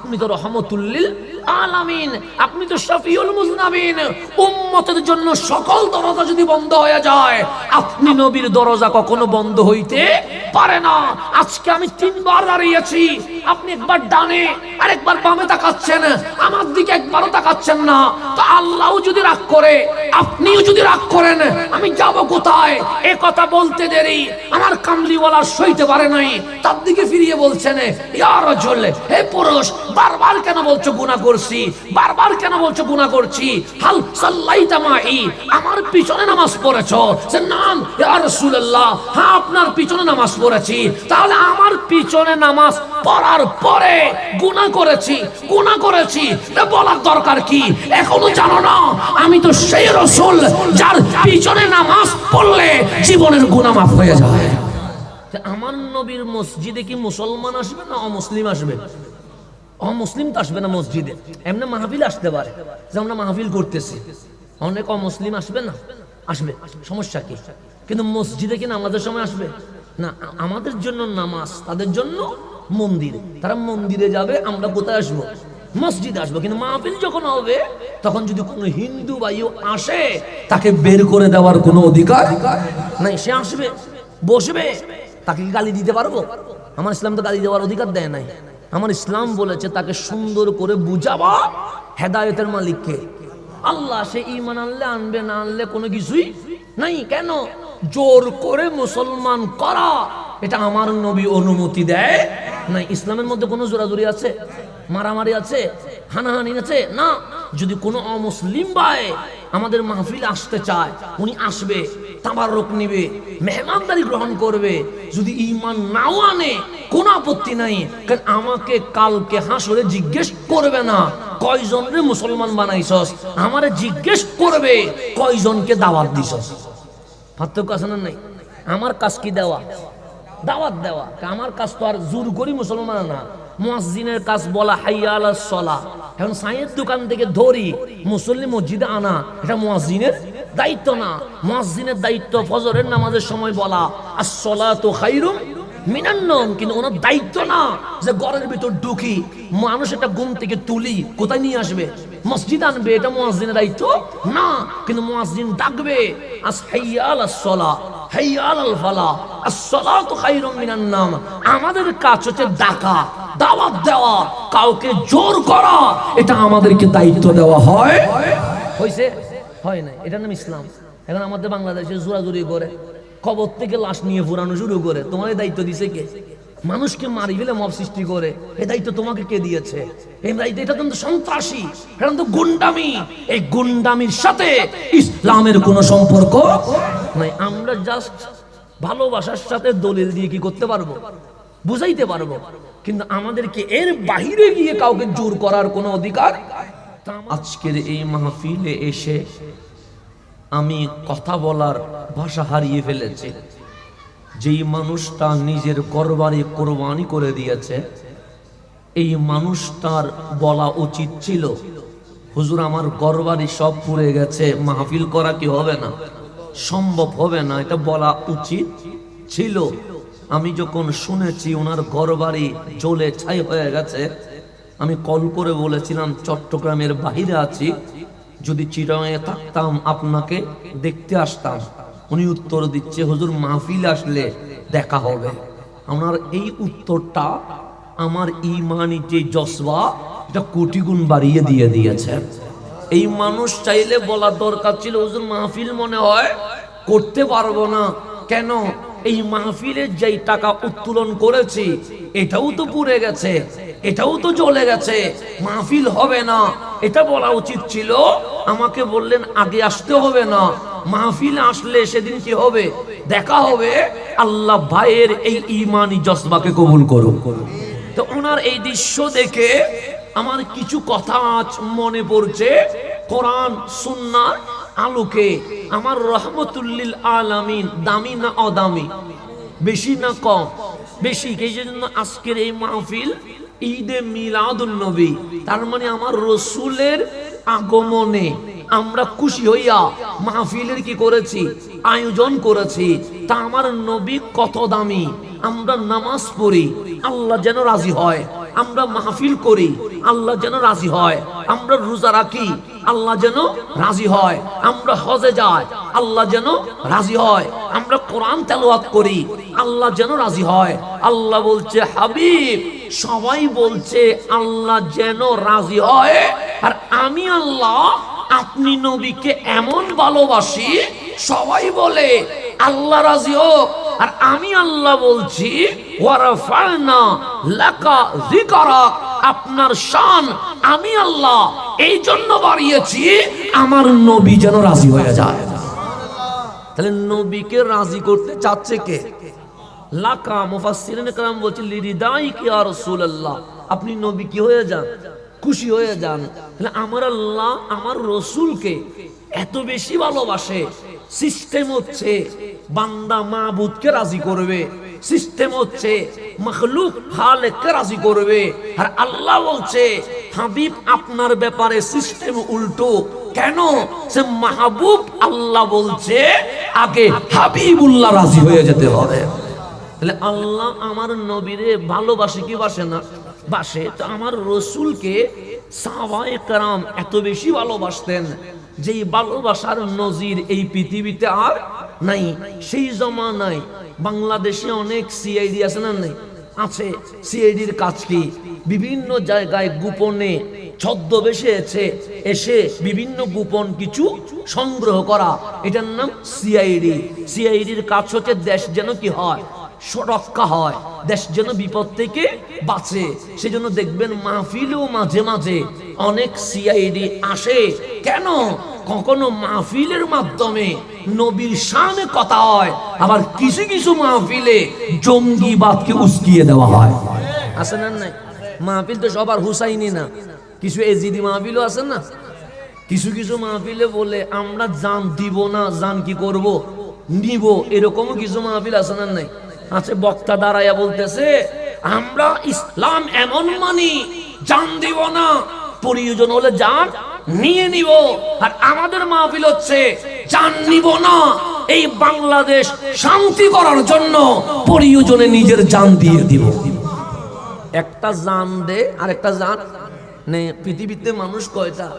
আপনি তো রহমতুল লিল আলামিন, আপনি তো শফিউল মুজনাবিন। উম্মতের জন্য সকল দরজা যদি বন্ধ হয়ে যায়, আপনি নবীর দরজা কখনো বন্ধ হইতে পারে না। আজকে আমি 3 বার দাঁড়িয়েছি, আপনি একবার ডানে আর একবার বামে তাকাচ্ছেন, আমার দিকে একবারও তাকাচ্ছেন না। তো আল্লাহও যদি রাগ করে, আপনিও যদি রাগ করেন, আমি যাব কোথায়? এ কথা বলতে দেরি আমার কামলিওয়ালা সইতে পারে নাই। তার দিকে ফিরিয়ে বলছেন, ইয়া রাজুল, হে পুরুষ, বারবার কেন বলছো গুনাহ করছি? বারবার কেন বলছো গুনাহ করছি? হাল সাল্লাইতা মাই, আমার পিছনে নামাজ পড়েছো? সে নাম ইয়া রাসূলুল্লাহ, হ্যাঁ আপনার পিছনে নামাজ পড়েছি। তাহলে আমার পিছনে নামাজ পড়ার পরে গুনাহ করেছি, গুনাহ করেছি, এটা বলার দরকার কি? এখনো জানো না আমি তো সেই রাসূল যার পিছনে নামাজ পড়লে জীবনের গুনাহ মাফ হয়ে যায়। আমার নবীর মসজিদে কি মুসলমান আসবে না অমুসলিম আসবে? অমুসলিম তো আসবে না মসজিদে, এমনি মাহফিল আসতে পারে, যে আমরা মাহফিল করতেছি, অনেক অমুসলিম আসবে না, আসবে, সমস্যা কি? কিন্তু মসজিদে কি নামাজের সময় আসবে না? আমাদের জন্য নামাজ, তাদের জন্য মন্দির। তারা মন্দিরে যাবে, আমরা কোথায় আসবো? মসজিদে আসবো। কিন্তু মাহফিল যখন হবে, তখন যদি কোনো হিন্দু ভাইও আসে, তাকে বের করে দেওয়ার কোনো অধিকার নাই। সে আসবে, বসবে, তাকে গালি দিতে পারবো? আমার ইসলাম তো গালি দেওয়ার অধিকার দেয় নাই। আমার ইসলাম বলেছে তাকে সুন্দর করে বুঝাবা হেদায়েতের মালিককে, আল্লাহ। সে ঈমান আনলে আনবে, না আনলে কোনো কিছুই নাই। কেন জোর করে মুসলমান করা, এটা আমার নবী অনুমতি দেয় নাই। ইসলামের মধ্যে কোনো জোরাজুরি আছে? মারামারি আছে? হানাহানি আছে? না। যদি কোনো অমুসলিম ভাই আমাদের মাহফিল আসতে চায়, উনি আসবে, তাবাররুক নিবে, মেহমানদারি গ্রহণ করবে। যদি ঈমান নাও আনে, কোনো আপত্তি নাই। কারণ আমাকে কালকে হাসরে জিজ্ঞেস করবে না কয়জন রে মুসলমান বানাইছস, আমারে জিজ্ঞেস করবে কয়জনকে দাওয়াত দিছস। পার্থক্য আছে না নাই? আমার কাজ কি? দেওয়া, দাওয়াত দেওয়া। আমার কাজ তো আর জোর করি মুসলমান না। মুয়াজ্জিনের কাজ বলা হাইয়া আলাস সালাহ। এখন সাইয়ের দোকান থেকে ধরি মুসল্লি মসজিদে আনা, এটা মুয়াজ্জিনের দায়িত্ব না। মুয়াজ্জিনের দায়িত্ব ফজরের নামাজের সময় বলা আস-সালাতু খায়রুম মিনান নওম, কিন্তু ওনার দায়িত্ব না যে ঘরের ভিতর ঢুকি মানুষ একটা ঘুম থেকে তুলি কোথায় নিয়ে আসবে, মসজিদ আনবে, এটা মুয়াজ্জিনের দায়িত্ব না। কিন্তু মুয়াজ্জিন ডাকবে আস হাইয়া আলাস সালাহ, হাইয়া আলাল ফালাহ, আস-সালাতু খায়রুম মিনান নওম। আমাদের কাজ হচ্ছে ডাকা, দাওয়াত দেওয়া, কাউকে জোর করা, এটা আমাদেরকে দায়িত্ব দেওয়া হয়। হইছে? হয় না। এটার নাম ইসলাম। এখন আমাদের বাংলাদেশে জোরাজুরি করে, কবর থেকে লাশ নিয়ে পুরানো শুরু করে। তোমার দায়িত্ব দিছে কে? মানুষকে মারি ফেলে মব সৃষ্টি করে, এই দায়িত্ব তোমাকে কে দিয়েছে? এই দায়িত্ব, এটা তো সন্ত্রাসী, এটা তো গুন্ডামি। এই গুন্ডামির সাথে ইসলামের কোনো সম্পর্ক নাই। আমরা জাস্ট ভালোবাসার সাথে দলিল দিয়ে কি করতে পারবো? বুঝাইতে পারবো। কিন্তু আমাদেরকে এর বাহিরে গিয়ে কাউকে জোর করার কোনো অধিকার। আজকের এই মাহফিলে এসে আমি কথা বলার ভাষা হারিয়ে ফেলেছি। যেই মানুষটা নিজের ঘরবাড়ি কোরবানি করে দিয়েছে, এই মানুষটার বলা উচিত ছিল, হুজুর আমার ঘরবাড়ি সব পুড়ে গেছে, মাহফিল করা কি হবে না? সম্ভব হবে না, এটা বলা উচিত ছিল। আমি যখন শুনেছি ওনার ঘরবাড়ি জ্বলে ছাই হয়ে গেছে, আমি কল করে বলেছিলাম চট্টগ্রামের বাইরে আছি, যদি চিটাগাঁয়ে থাকতাম আপনাকে দেখতে আসতাম। উনি উত্তর দিচ্ছে, হুজুর মাহফিল আসলে দেখা হবে। আমার এই উত্তরটা আমার ঈমানি যে জজবা, এটা কোটি গুণ বাড়িয়ে দিয়েছে। এই মানুষ চাইলে বলা দরকার ছিল, হুজুর মাহফিল মনে হয় করতে পারবো না। কেন? এই মাহফিলের যেই টাকা উত্তোলন করেছি, এটাও তো পুড়ে গেছে, এটাও তো জ্বলে গেছে, মাহফিল হবে না। এটা বলা উচিত ছিল। আমাকে বললেন আগে আসতে হবে না, মাহফিল আসলে সেদিন কি হবে? দেখা হবে। আল্লাহ ভাইয়ের এই ঈমানি জজবাকে কবুল করুন। তো ওনার এই দৃশ্য দেখে আমার কিছু কথা আজ মনে পড়ছে। কোরআন সুন্নাহর আলোকে আমার রহমতুল লিল আলামিন দামি না অদামি, বেশি না কম? বেশি। এই জন্য আজকের এই মাহফিল ঈদে মিলাদুন নবী, তার মানে আমার রসুলের আগমনে আমরা খুশি হইয়া মাহফিলের কি করেছি? আয়োজন করেছি। তা আমার নবী কত দামি। আমরা নামাজ পড়ি, আল্লাহ যেন রাজি হয়। আমরা মাহফিল করি, আল্লাহ যেন রাজি হয়। আমরা রোজা রাখি, আল্লাহ যেন রাজি হয়। আমরা হজে যাই, আল্লাহ যেন রাজি হয়। আমরা কোরআন তেলাওয়াত করি, আল্লাহ যেন রাজি হয়। আল্লাহ বলছে হাবিব, সবাই বলছে আল্লাহ যেন রাজি হয়, আর আমি আল্লাহ আপনি নবীকে এমন ভালোবাসি, সবাই বলে আল্লাহ রাজি হোক, আর আমি আল্লাহ বলছি ওয়ারাফা'না লাকা যিকরাক, আপনার শান আমি আল্লাহ এই জন্য বাড়িয়েছি আমার নবী যেন রাজি হয়ে যায়। তাহলে নবীকে রাজি করতে চাচ্ছে কে? লাকা, মুফাসসিরিনে কেরাম বলছে লিরিদাইক ইয়া রাসূলুল্লাহ, আপনি নবী কি হয়ে যান, খুশি হয়ে যান। তাহলে আমার আল্লাহ আমার রসুলকে এত বেশি ভালোবাসে, সিস্টেম হচ্ছে বান্দা মাবুদকে রাজি করবে, সিস্টেম হচ্ছে মাখলুক খালেককে রাজি করবে। আর আল্লাহ বলছে হাবিব আপনার ব্যাপারে সিস্টেম উল্টো। কেন? সে মাহবুব, আল্লাহ বলছে আগে হাবিবুল্লাহ রাজি হয়ে যেতে হবে। তাহলে আল্লাহ আমার নবীরে ভালোবাসে কি বাসে না? বাসে। তো আমার রসুলকে সাহাবায়ে কেরাম এত বেশি ভালোবাসতেন, যেই ভালোবাসার নজির এই পৃথিবীতে আর নাই। সেই জমানায় বাংলাদেশে অনেক সিআইডি আছে না? নাই, আছে। সিআইডির কাজ কি? বিভিন্ন জায়গায় গোপনে ছদ্মবেশে এসে বিভিন্ন গোপন কিছু সংগ্রহ করা, এটার নাম সিআইডি। সিআইডির কাজ হচ্ছে দেশ যেন কি হয়, রক্ষা হয়, দেশ যেন বিপদ থেকে বাঁচে। সেজন্য দেখবেন মাহফিলেও মাঝে মাঝে অনেক সিআইডি আসে। কেন? কখনো মাহফিলের মাধ্যমে নবীর শানে কথা হয়, আবার কিছু কিছু মাহফিলে জঙ্গিবাদকে উস্কিয়ে দেওয়া হয়। আছে না? নাই। মাহফিল তো সবার হুসাইনি না, কিছু এজিদি মাহফিলও আছে না। কিছু কিছু মাহফিলে বলে আমরা জান দিব না, জান কি করব, নিব, এরকমও কিছু মাহফিল আছে না? নাই, আছে। বক্তা দাঁড়াইয়া বলতেছে আমরা ইসলাম এমন মানি, জান দিব না, প্রয়োজন হলে জান নিয়ে নিব। আর আমাদের মাহফিল হচ্ছে জান নিব না, এই বাংলাদেশ শান্তি করার জন্য প্রয়োজনে নিজের জান দিয়ে দিব। একটা জান দে আর একটা জান নে। পৃথিবীতে মানুষ কয়টা?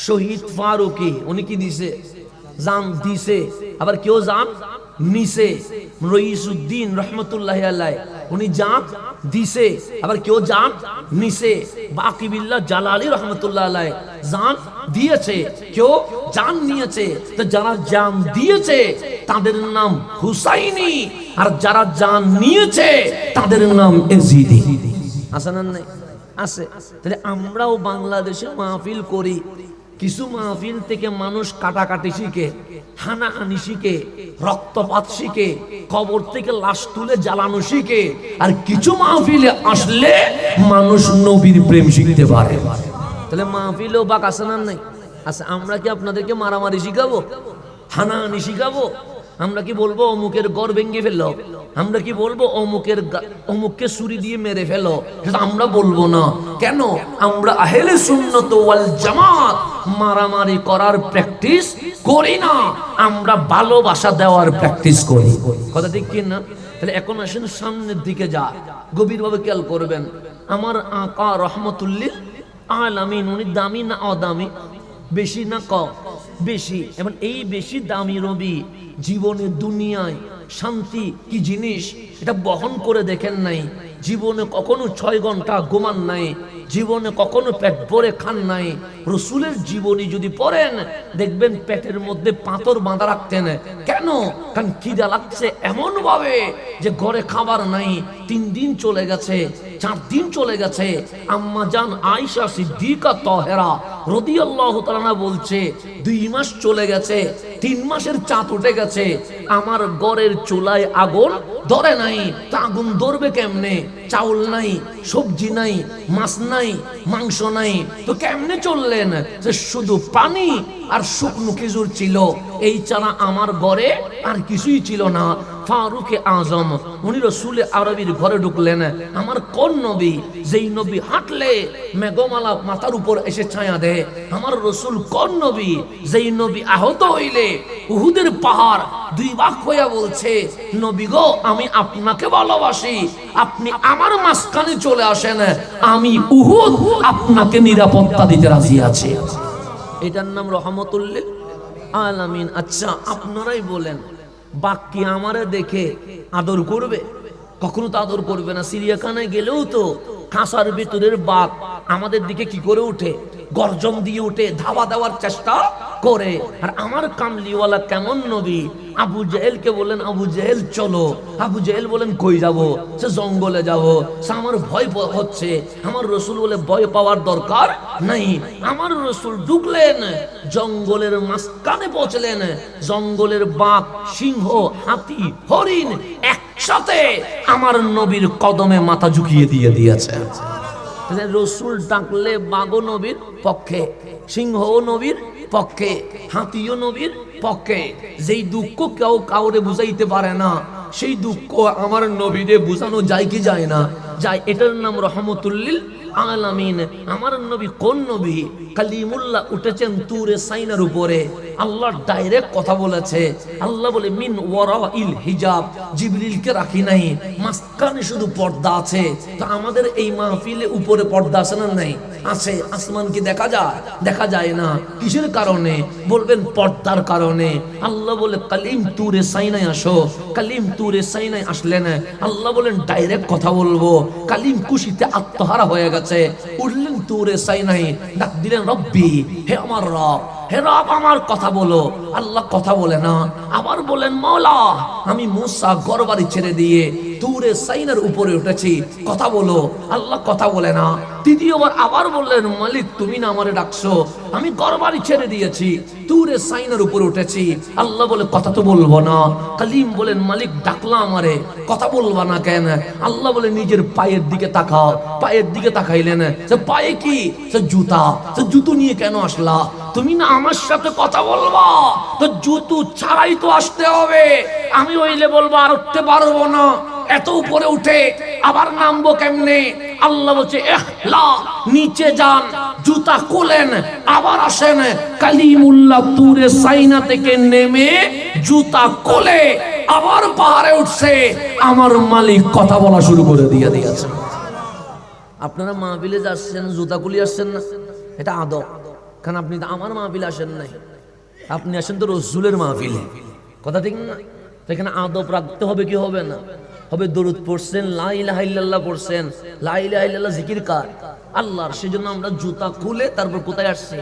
শহীদ ফারুকি, উনি কি দিছে? জান দিছে। আবার কেউ জান নিছে। রইসুদ্দিন রহমতুল্লাহ আলাইহি, উনি জান দিছে, আবার কেউ জান নিছে। বাকিবিল্লাহ জালালি রহমতুল্লাহ আলাইহি জান দিয়েছে, কেউ জান নিয়েছে। তো যারা জান দিয়েছে তাদের নাম হুসাইনি, আর যারা জান নিয়েছে তাদের নাম এজিদি। আছে না? নাই, আছে। তাহলে আমরাও বাংলাদেশে মাহফিল করি, কিছু মাহফিল থেকে মানুষ কাটাকাটি শিখে, হানাহানি শিখে, রক্তপাত শিখে, কবর থেকে লাশ তুলে জ্বালানো শিখে। আর কিছু মাহফিলে আসলে মানুষ নবীর প্রেম শিখতে পারে। তাহলে মাহফিলেও বাক আছে না? নাই, আছে। আমরা কি আপনাদেরকে মারামারি শিখাবো, হানাহানি শিখাবো? আমরা কি বলবো অমুকের ঘর ভেঙে ফেললো? আমরা কি বলবো অমুককে ছুরি দিয়ে মেরে ফেলো? সেটা আমরা বলবো না। কেন? আমরা আহলে সুন্নাত ওয়াল জামাত মারামারি করার প্র্যাকটিস করি না, আমরা ভালোবাসা দেওয়ার প্র্যাকটিস করি। কথা ঠিক কি না? তাহলে এখন আসেন সামনের দিকে, যা গভীরভাবে খেয়াল করবেন। আমার আকা রহমতুল্লিল আলামিন, উনি দামি না অদামি? বেশি না কম? বেশি। এবং এই বেশি দামি রবি জীবনে দুনিয়ায় শান্তি কি জিনিস এটা বহন করে দেখেন নাই। জীবনে কখনো 6 ঘন্টা ঘুমান নাই, জীবনে কখনো পেট ভরে খান নাই। রসুলের জীবনী যদি পড়েন দেখবেন পেটের মধ্যে পাথর বাঁধা রাখতেন। কেন? কারণ খিদা লাগছে এমন ভাবে যে ঘরে খাবার নাই। 3 দিন চলে গেছে, 4 দিন চলে গেছে। আম্মা জান আয়েশা সিদ্দিকা তাহেরা রাদিয়াল্লাহু তাআলা বলছে 2 মাস চলে গেছে, 3 মাসের চাঁদ উঠে গেছে, আমার ঘরের চুলায় আগুন ধরে নাই। তা আগুন ধরবে কেমনে? চাউল নাই, সবজি নাই, মাছ নাই, মাংস নাই, তো কেমনে চললেন? যে শুধু পানি আর শুকনো খেজুর ছিল, এই ছাড়া আমার ঘরে আর কিছুই ছিল না। ফারুকে আজম, উনি রসুল আরবির ঘরে ঢুকলেন। আমার কোন নবী, যেই নবী হাঁটলে মেঘমালা মাথার উপর এসে ছায়া দেয়? আমার রসুল কোন নবী, যেই নবী আহত হইলে উহুদের পাহাড় দুই ভাগ হইয়া বলছে, নবী গো আমি আপনাকে ভালোবাসি, আপনি আমার মাঝখানে চলে আসেন, আমি উহুদ আপনাকে নিরাপত্তা দিতে রাজি আছি। এটার নাম রহমতুল্লিল আলামিন। আচ্ছা আপনারাই বলেন, বাঘ কি আমারে দেখে আদর করবে? কখনো তো আদর করবে না। চিড়িয়াখানায় গেলেও তো খাঁচার ভিতরের বাঘ আমাদের দিকে কি করে উঠে? গর্জন দিয়ে উঠে, ধাওয়া দেওয়ার চেষ্টা করে। আর আমার কামলিওয়ালা কেমন নবী, আবু জেহেলকে বলেন আবু জেহেল চলো, আবু জেহেল বলেন কই যাব? সে জঙ্গলে যাব, সে আমার ভয় হচ্ছে। আমার রসুল বলে ভয় পাওয়ার দরকার নাই। আমার রসুল ঢুকলেন জঙ্গলের মাঝখানে, পৌঁছলেন জঙ্গলের বাঘ, সিংহ, হাতি, হরিণ একসাথে আমার নবীর কদমে মাথা ঝুঁকিয়ে দিয়ে দিয়েছে। রসুল ডাকলে বাঘও নবীর পক্ষে, সিংহও নবীর পক্ষে, হাতিও নবীর পক্ষে। যেই দুঃখ কেউ কাউরে বুঝাইতে পারে না, সেই দুঃখ আমার নবীরে বুঝানো যায় কি যায় না? যায়। এটার নাম রহমতুল্লিল আলামিন। আমার নবী কোন নবী? কালিমুল্লাহ উঠেছেন তুরে সাইনার উপরে, আল্লাহ ডাইরেক্ট কথা বলেছে। আল্লাহ বলে মিন ওয়ারাইল হিজাব, জিবরিলকে রাখি নাই, মাঝখানে শুধু পর্দা আছে। তো আমাদের এই মাহফিলে উপরে পর্দা আছে না নাই? আছে। আসমান কি দেখা যায়? দেখা যায় না। কিসের কারণে? বলবেন পর্দার কারণে। আল্লাহ বলে কালিম তুরে সাইনায় আসো। কালিম তুরে সাইনায় আসলেন, আল্লাহ বলেন ডাইরেক্ট কথা বলবো। কালিম খুশিতে আত্মহারা হয়ে গেছে, উঠলেন তুরে সাইনায়, ডাক দিলেন রব্বি, হে আমার রব, হে রব আমার কথা বলো। আল্লাহ কথা বলে না। আবার বলেন মওলা, আমি মুসা ঘরবাড়ি ছেড়ে দিয়ে তুরে সাইনার উপরে উঠেছি, কথা বলো। আল্লাহ কথা বলে না। তৃতীয়বার আবার বললেন মালিক তুমি না আমারে ডাকছো, আমি ঘরবাড়ি ছেড়ে দিয়েছি, তুরে সাইনার উপরে উঠেছি। আল্লাহ বলে কথা তো বলবো না। কালিম বলেন মালিক ডাকলা আমারে, কথা বলবা না কেন? আল্লাহ বলে নিজের পায়ের দিকে তাকাও। পায়ের দিকে তাকাইলেন, সে পায়ে কি? সে জুতা। সে জুতো নিয়ে কেন আসলা? তুমি না আমার সাথে কথা বলবা, তো জুতো ছাড়াই তো আসতে হবে। আমি হইলে বলবো আর উঠতে পারবো না, এত উপরে উঠে আবার নামবো কেমনে? আল্লাহ বলছে এহলা, নিচে যান, জুতা খুলেন, আবার আসেন। কালিমুল্লাহ তুরে সাইনা থেকে নেমে জুতা খুলে আবার পাহাড়ে উঠছে। আমার মালিক কথা বলা শুরু করে দিয়েছে। আপনারা মাহফিলে যাচ্ছেন, জুতা খুলে আসছেন না, এটা আদব। কারণ আপনি তো আমার মাহফিলে আসেন নাই, আপনি আসেন তো রসুলের মাহফিলে। কথা ঠিক না? এখানে আদব রাখতে হবে কি হবে না? হবে। দরুদ পড়ছেন, লা ইলাহা ইল্লাল্লাহ পড়ছেন, লা ইলাহা ইল্লাল্লাহ জিকির কার? আল্লাহর। সেজন্য আমরা জুতা খুলে তারপর কোথায় আসছি?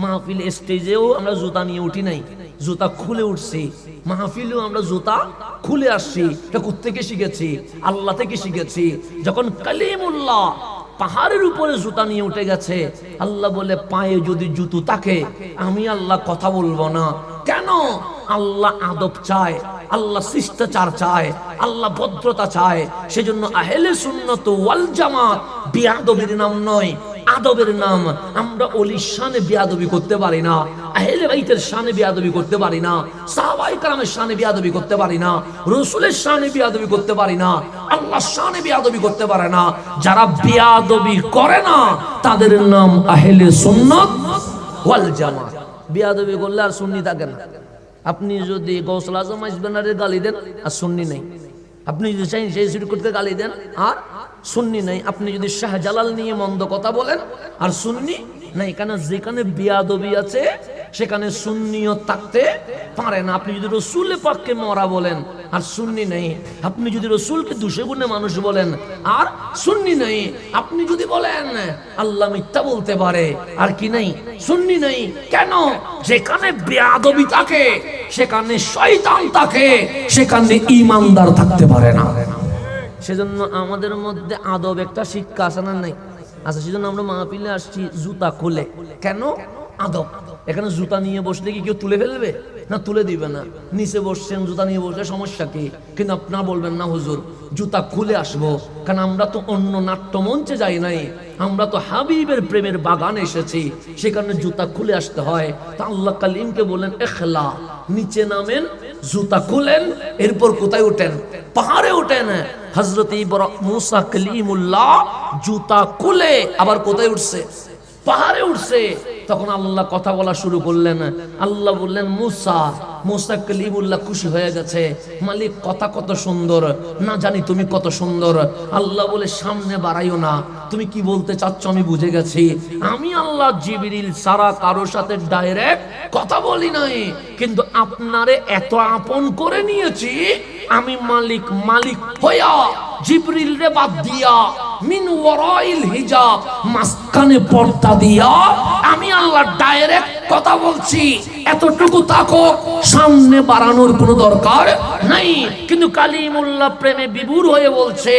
মাহফিল। স্টেজেও আমরা জুতা নিয়ে উঠি নাই, জুতা খুলে উঠছি। মাহফিলেও আমরা জুতা খুলে আসছি। এটা কোত্থেকে শিখেছি? আল্লাহ থেকে শিখেছি। যখন কালিমুল্লাহ পাহাড়ের উপরে জুতা নিয়ে উঠে গেছে, আল্লাহ বলে পায়ে যদি জুতো থাকে আমি আল্লাহ কথা বলবো না। কেন? আল্লাহ আদব চায়, আল্লাহ শিষ্টাচার চায়, আল্লাহ ভদ্রতা চায়। সেজন্য আহলে সুন্নাত ওয়াল জামাত বিয়াদবির নাম নয়, আদবের নাম। আমরা ওলির শানে বিয়াদবি করতে পারি না, আহলে বাইতের শানে বিয়াদবি করতে পারি না, সাহাবায়ে কেরামের শানে বিয়াদবি করতে পারি না, রাসূলের শানে বিয়াদবি করতে পারি না, আল্লাহর শানে বিয়াদবি করতে পারে না। যারা বিয়াদবি করে না তাদের নাম আহলে সুন্নাত ওয়াল জামাত। বিয়াদবি করলে আর সুন্নি থাকে না। আপনি যদি গৌসুল আজম আইসবেনারের গালি দেন আর সুন্নি নেই, আপনি যদি চাই সেই শুরু করতে গালি দেন আর সুন্নি নেই, আপনি যদি শাহজালাল নিয়ে মন্দ কথা বলেন আর সুন্নি নাই। কেন? যেখানে বিয়াদবি আছে সেখানে সুন্নিও থাকতে পারে না। আপনি যদি রসুলের পক্ষে মরা বলেন আর সুন্নি নেই, আপনি যদি রসুলকে দুষে গুণে মানুষ বলেন আর সুন্নি নেই, আপনি যদি বলেন আল্লাহ মিথ্যা বলতে পারে আর কি নেই? সুন্নি নেই। কেন? যেখানে বিয়াদবি থাকে সেখানে শয়তান থাকে, সেখানে ঈমানদার থাকতে পারে না। সেজন্য আমাদের মধ্যে আদব একটা শিক্ষা আছে না নাই? আচ্ছা, সেজন্য আমরা মাহফিলে আসছি জুতা খুলে। কেন? আদব। এখানে জুতা নিয়ে বসলে কি কেউ তুলে ফেলবে? না, তুলে দিবে না। নিচে বসছেন, জুতা নিয়ে বসলে সমস্যা কি? কিন্তু আপনারা বলবেন না হুজুর জুতা খুলে আসবো, কারণ আমরা তো অন্য নাট্যমঞ্চে যাই নাই, আমরা তো হাবিবের প্রেমের বাগানে এসেছি, সেখানে জুতা খুলে আসতে হয়। তা আল্লাহ কালিমকে বলেন এখলা, নিচে নামেন, জুতা খুলেন, এরপর কোথায় ওঠেন? পাহাড়ে ওঠেন। হযরত মুসা কালিমুল্লাহ জুতা খুলে আবার কোথায় উঠছে? পাহাড়ে উঠছে। তখন আল্লাহ কথা বলা শুরু করলেন। আল্লাহ বললেন, মুসা কালিমুল্লাহ খুশি হয়ে গেছে, মালিক কথা কত সুন্দর, না জানি তুমি কত সুন্দর। আল্লাহ বলে, সামনে বাড়াইও না, তুমি কি বলতে চাচ্ছ আমি বুঝে গেছি। আমি আল্লাহ জিবরিল সারা কারোর সাথে ডাইরেক্ট কথা বলি নাই, কিন্তু আপনারে এত আপন করে নিয়েছি আমি মালিক হইয়া জিবরিল রে বাদ দিয়া মিন ওয়ারাইল হিজাব, মাঝখানে পর্দা দিয়া আমি আল্লাহ ডাইরেক্ট কথা বলছি। এতটুকু তাকো, সামনে বাড়ানোর কোনো দরকার নাই। কিন্তু কালিমুল্লাহ প্রেমে বিভোর হয়ে বলছে,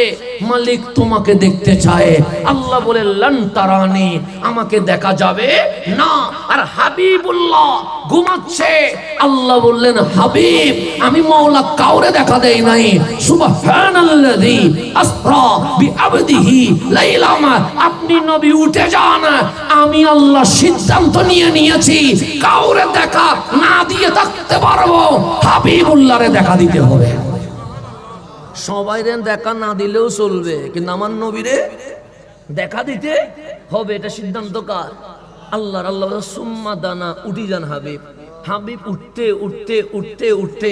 মালিক তোমাকে দেখতে চায়। আল্লাহ বলে, লান তারানি, আমাকে দেখা যাবে না। আর হাবিবুল্লাহ ঘুমাচ্ছে। আল্লাহ বললেন, হাবিব আমি মাওলা কাউরে দেখা দেই নাই। সুবহানাল্লাযী আসরা বিআবদিহি লাইলাম, আপনি নবী উঠে যান। আমি আল্লাহ সিদ্ধান্ত নিয়েছি, কাউরে দেখা না দিয়ে থাকতে পারবো, হাবিবুল্লাহরে দেখা দিতে হবে। সবাইরে দেখা না দিলেও চলবে, কিন্তু আমার নবীরে দেখা দিতে হবে। এটা সিদ্ধান্ত কার? আল্লাহর। আল্লাহ সুম্মা দানা, উঠি যান হাবিব। হাবিব উঠতে উঠতে উঠতে উঠতে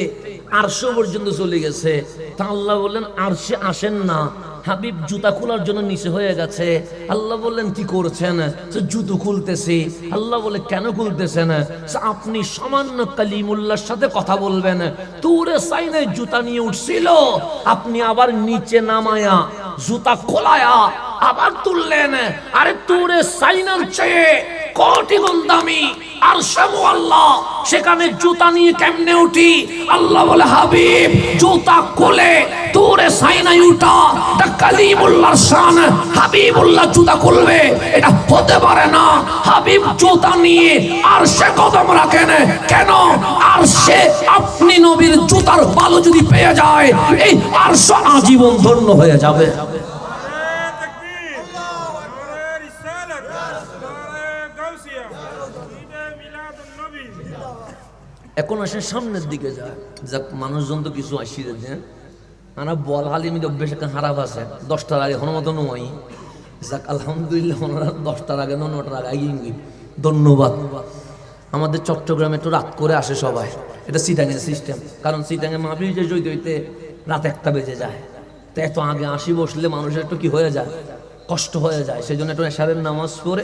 আরশ পর্যন্ত চলে গেছে। তা আল্লাহ বললেন, আরশে আসেন না। হাবিব জুতা খোলার জন্য নিচে হয়ে গেছে। আল্লাহ বললেন, কি করছেন? জুতো খুলতেছি। আল্লাহ বলে, কেন খুলতেছেন? আপনি সামান্য কালিমুল্লাহর সাথে কথা বলবেন। তুরে সাইনায় জুতা নিয়ে উঠছিল, আপনি আবার নিচে নামায়া জুতা খোলায়া আবার তুললেন। আরে তুরে সাইনার চেয়ে কোটি গুণ দামি আরশে মুআল্লা, সেখানে জুতা নিয়ে কেমনে উঠি? আল্লাহ বলে, হাবিব জুতা খুলে তুরে সাইনায় উঠা, এটা কালিমুল্লাহর শান। হাবিবুল্লাহ জুতা খুলবে, এটা হতে পারে না। হাবিব জুতা নিয়ে আরশে কদম রাখেন। কেন? আরশে আপনি নবীর জুতার বালু যদি পেয়ে যায়, এই আরশ আজীবন ধন্য হয়ে যাবে। এখন আসে সামনের দিকে যায়। যাক, মানুষজন তো কিছু আসিরে দেন, আমরা বল হালিমি অভ্যেস একটা খারাপ আছে। 10টার আগে কোনো মতো নয়। যাক, আলহামদুলিল্লাহ ওনারা 10টার আগে 9টার আগে আগে। ধন্যবাদ। আমাদের চট্টগ্রামে একটু রাত করে আসে সবাই, এটা সিটাঙের সিস্টেম। কারণ সিটাঙে মাহফিল যে জইতে হইতে রাত 1টা বেজে যায়। তো এত আগে আসি বসলে মানুষের একটু কি হয়ে যায়, কষ্ট হয়ে যায়। সেই জন্য একটু এশারের নামাজ পড়ে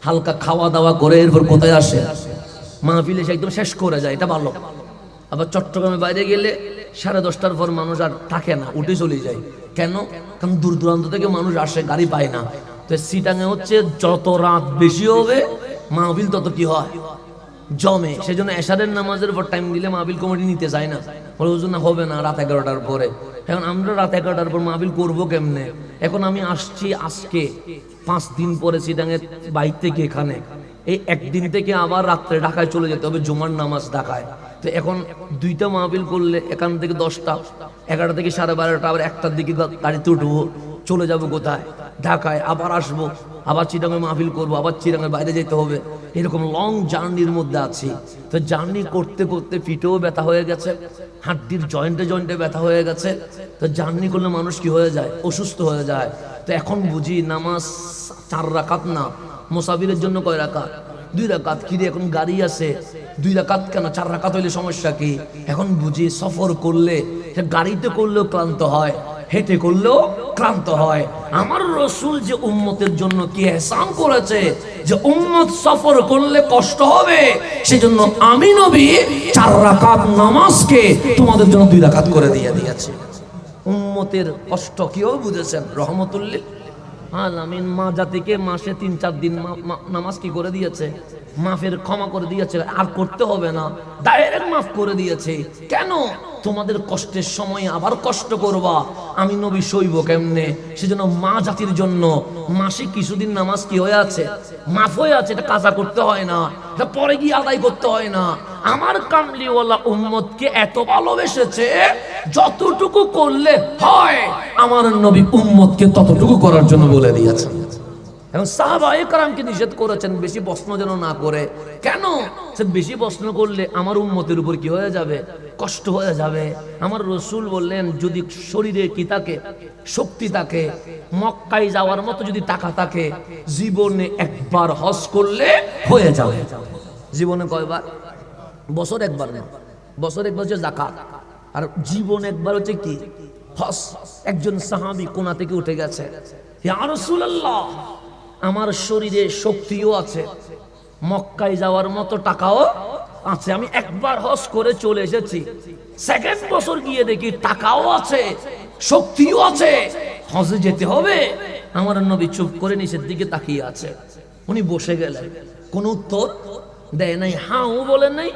হালকা খাওয়া দাওয়া করে এরপর কোথায় আসে, মাহফিল এসে একদম শেষ করে যায়, এটা ভালো। আবার চট্টগ্রামে বাইরে গেলে 10:30টার পর মানুষ আর থাকে না, উঠে চলে যায়। কেন? কারণ দূর দূরান্ত থেকে মানুষ আসে, গাড়ি পায় না। তো সিটাঙে হচ্ছে যত রাত বেশি হবে মাহফিল তত কি হয়, জমে। সেই জন্য এশারের নামাজের পর টাইম দিলে মাহফিল কমিটি নিতে চায় না, বলে ওই জন্য হবে না রাত 11টার পরে। এখন আমরা রাত 11টার পর মাহফিল করবো কেমনে? এখন আমি আসছি আজকে 5 দিন পরে সিটাঙের বাইর থেকে এখানে, এই একদিন থেকে আবার রাত্রে ঢাকায় চলে যেতে হবে জুমার নামাজ ঢাকায়। তো এখন 2টা মাহফিল করলে এখান থেকে 10টা, 11টা থেকে 12:30, আবার 1টার দিকে গাড়িতে উঠবো, চলে যাব কোথায়, ঢাকায়। আবার আসবো, আবার চিটাঙে মাহফিল করবো, আবার চিটাঙের বাইরে যেতে হবে। এরকম লং জার্নির মধ্যে আছি। তো জার্নি করতে করতে পিঠেও ব্যথা হয়ে গেছে, হাড্ডির জয়েন্টে জয়েন্টে ব্যথা হয়ে গেছে। তো জার্নি করলে মানুষ কি হয়ে যায়, অসুস্থ হয়ে যায়। তো এখন বুঝি নামাজ 4 রাকাত না, মুসাফিরের জন্য কয় রাকাত? 2 রাকাত। কি রে, এখন গাড়ি আছে 2 রাকাত কেন? 4 রাকাত হইলে সমস্যা কি? এখন বুঝি সফর করলে, গাড়িতে করলেও ক্লান্ত হয়, হেঁটে করলেও ক্লান্ত হয়। আমার রাসূল যে উম্মতের জন্য কি ihsan করেছে, যে উম্মত সফর করলে কষ্ট হবে, সেজন্য আমি নবী 4 রাকাত নামাজকে তোমাদের জন্য 2 রাকাত করে দিয়েছে। উম্মতের কষ্ট কেউ বুঝেছেন, রহমতুল লিল আলামিন। মা জাতিকে মাসে 3-4 দিন নামাজ কি করে দিয়েছে, মাফের ক্ষমা করে দিয়েছে, আর করতে হবে না, ডাইরেক্ট মাফ করে দিয়েছে। কেন? তোমাদের কষ্টের সময় আবার কষ্ট করবা, আমি নবী সইব কেমনে? সেজন্য মা জাতির জন্য মাসে কিছুদিন নামাজ কি হয়ে আছে, মাফ হয়ে আছে। এটা কাজা করতে হয় না, এটা পরে গিয়ে আদায় করতে হয় না। আমার কামলিওয়ালা উম্মতকে এত ভালোবেসেছে, যতটুকু করলে হয় আমার নবী উম্মতকে ততটুকু করার জন্য বলে দিয়েছেন। এবং সাহাবায়ে কেরামকে নিষেধ করেছেন বেশি প্রশ্ন যেন না করে। কেন? সে বেশি প্রশ্ন করলে আমার উম্মতের উপর কি হয়ে যাবে? কষ্ট হয়ে যাবে। আমার রাসূল বললেন, যদি শরীরে কি থাকে, শক্তি থাকে, মক্কায় যাওয়ার মতো যদি টাকা থাকে, জীবনে একবার হজ করলে হয়ে যাবে। জীবনে কয়বার? বছর একবার না, বছর একবার হচ্ছে যাকাত, আর জীবন একবার হচ্ছে কি? হজ। একজন সাহাবী কোনা থেকে উঠে গেছে, ইয়া রাসূলুল্লাহ, আমার শরীরে শক্তিও আছে, মক্কায় যাওয়ার মতো টাকাও আছে, আমি একবার হজ করে চলে এসেছি, সেকেন্ড বছর গিয়ে দেখি টাকাও আছে, শক্তিও আছে, হজে যেতে হবে। আমার নবী চুপ করে নিচের দিকে তাকিয়ে আছে। উনি বসে গেলেন, কোন উত্তর দেয় নাই, হাও বলে নাই,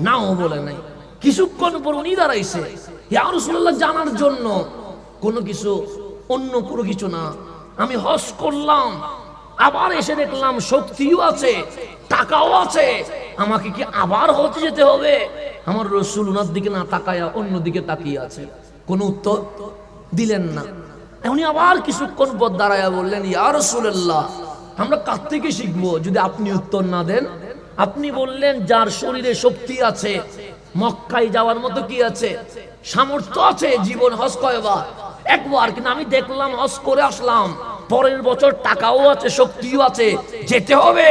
নাও বলে নাই। কিছুক্ষণ পর উনি দাঁড়াইছে, ইয়া রাসূলুল্লাহ, জানার জন্য কোনো কিছু, অন্য কোনো কিছু না, আমি হজ করলাম, আবার এসে দেখলাম শক্তিও আছে, টাকাও আছে, আমাকে কি আবার হজে যেতে হবে? আমার রাসূল উনার দিকে না তাকায়া অন্য দিকে তাকিয়ে আছে, কোনো উত্তর দিলেন না। উনি আবার কিছুক্ষণ পর দাঁড়ায়া বললেন, ইয়া রাসূলুল্লাহ, আমরা কার থেকে শিখবো যদি আপনি উত্তর না দেন? আপনি বললেন যার শরীরে শক্তি আছে, মক্কায় যাওয়ার মতো কি আছে, সামর্থ্য আছে, জীবন হজ কয়বার? একবার। কিন্তু আমি দেখলাম হজ করে আসলাম, পরের বছর টাকাও আছে, শক্তিও আছে, যেতে হবে।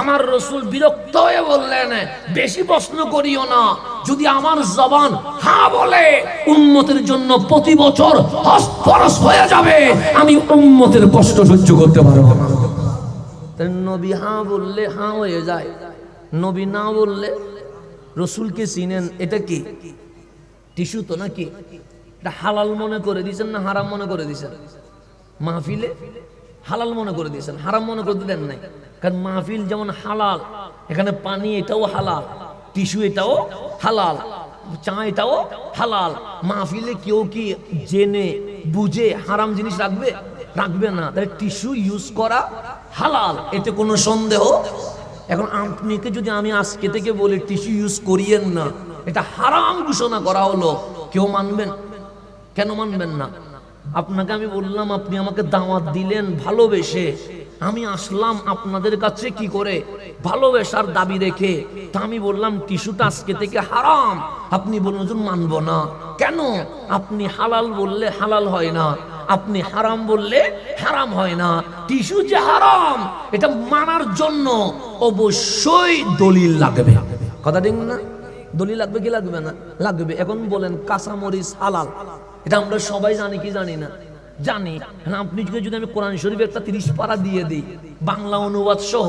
আমার রাসূল বিরক্ত হয়ে বললেন, বেশি প্রশ্ন করিও না, যদি আমার জবান হ্যাঁ বলে উম্মতের জন্য প্রতি বছর হজ ফরজ হয়ে যাবে, আমি উম্মতের কষ্ট সহ্য করতে পারবো না। নবী হ্যাঁ বললে হ্যাঁ হয়ে যায়, নবী না বললে। রাসূলকে চিনেন, এটা কি টিস্যু তো নাকি? এটা হালাল মনে করে দিয়েছেন না হারাম মনে করে দিয়েছেন? মাহফিলে হালাল মনে করে দিয়েছেন, হারাম মনে করে দেন নাই। কারণ মাহফিল যেমন হালাল, এখানে পানি এটাও হালাল, টিস্যু এটাও হালাল, চা এটাও হালাল। মাহফিলে কেউ কি জেনে বুঝে হারাম জিনিস রাখবে? রাখবে না। তাহলে টিস্যু ইউজ করা হালাল, এতে কোনো সন্দেহ। এখন আপনাকে যদি আমি আজকে থেকে বলি টিস্যু ইউজ করিয়েন না, এটা হারাম ঘোষণা করা হলো, কেউ মানবেন? কেন মানবেন না? আপনাকে আমি বললাম, আপনি আমাকে দাওয়াত দিলেন ভালোবেসে, আমি আসলাম আপনাদের কাছে কি করে? ভালোবাসার দাবি রেখে। তা আমি বললাম টিস্যুটা আজকে থেকে হারাম, আপনি বলুন মানবো না। কেন? আপনি হালাল বললে হালাল হয় না, আপনি হারাম বললে হারাম হয় না। টিস্যু যে হারাম, এটা মানার জন্য অবশ্যই দলিল লাগবে। কথা ঠিক না? দলিল লাগবে কি লাগবে না? লাগবে। এখন বলেন কাঁচামরিচ হালাল, এটা আমরা সবাই জানি কি জানি না? জানি। আপনি যদি আমি কোরআন শরীফে একটা 30 পারা দিয়ে দিই বাংলা অনুবাদ সহ,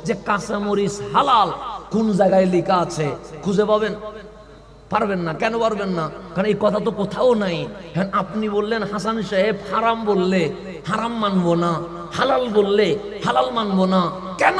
যে কাঁচামরিচ হালাল কোন জায়গায় লেখা আছে খুঁজে পাবেন? পারবেন না। কেন পারবেন না? কারণ এই কথা তো কোথাও নাই। আপনি বললেন হাসান সাহেব হারাম বললে হারাম মানবো না, হালাল বললে হালাল মানবো না। কেন?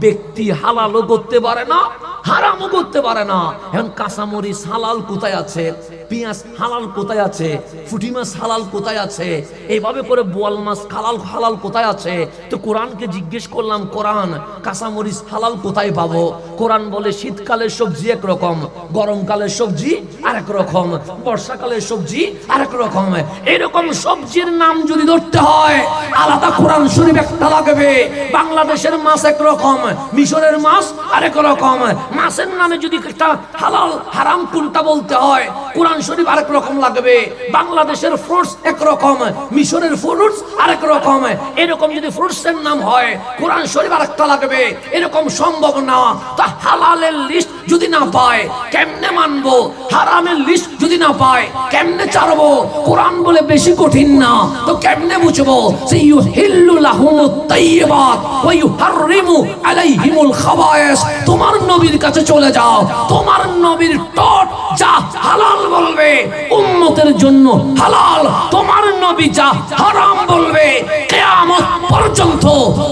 ব্যক্তি হালালও করতে পারে না, হারামও করতে পারে না। এখন কাঁচামরিচ হালাল কোথায় আছে? পেঁয়াজ হালাল কোথায় আছে? ফুটি মাছ হালাল কোথায় আছে? এইভাবে করে বোয়াল মাছ হালাল হালাল কোথায় আছে? তো কোরআনকে জিজ্ঞেস করলাম, কোরআন কাঁচামরিচ হালাল কোথায় পাবো? কোরআন বলে শীতকালের সবজি একরকম, গরমকালের সবজি আরেক রকম, বর্ষাকালের সবজি আরেক রকম। এরকম সবজির নাম যদি ধরতে হয় আলাদা কোরআন শরীফ একটা লাগবে। বাংলাদেশের মাছ একরকম, মিশরের মাছ আরেক রকম। মাছের নামে যদি একটা হালাল হারাম কোনটা বলতে হয় কোরআন শরীফ আরেক রকম লাগবে। বাংলাদেশের ফ্রুটস একরকম, মিশরের ফ্রুটস আরেক রকম। এরকম যদি ফ্রুটসের নাম হয় কোরআন শরীফ আরেকটা লাগবে। এরকম সম্ভব না। তা হালালের লিস্ট যদি না পায় কেমনে মানবো? হারামের লিস্ট যদি না পায় কেমনে ছাড়বো? কোরআন বলে বেশি কঠিন না, তো কেমনে বুঝবো? সে ইউহিল্লু লাহুমুত তাইয়্যিবাত ওয়া ইউহাররিমু আলাইহিমুল খাবায়েস। তোমার নবীর কাছে চলে যাও, তোমার নবীর ঠোঁট যা হালাল বলবে উম্মতের জন্য হালাল, তোমার নবী যা হারাম বলবে কিয়ামত পর্যন্ত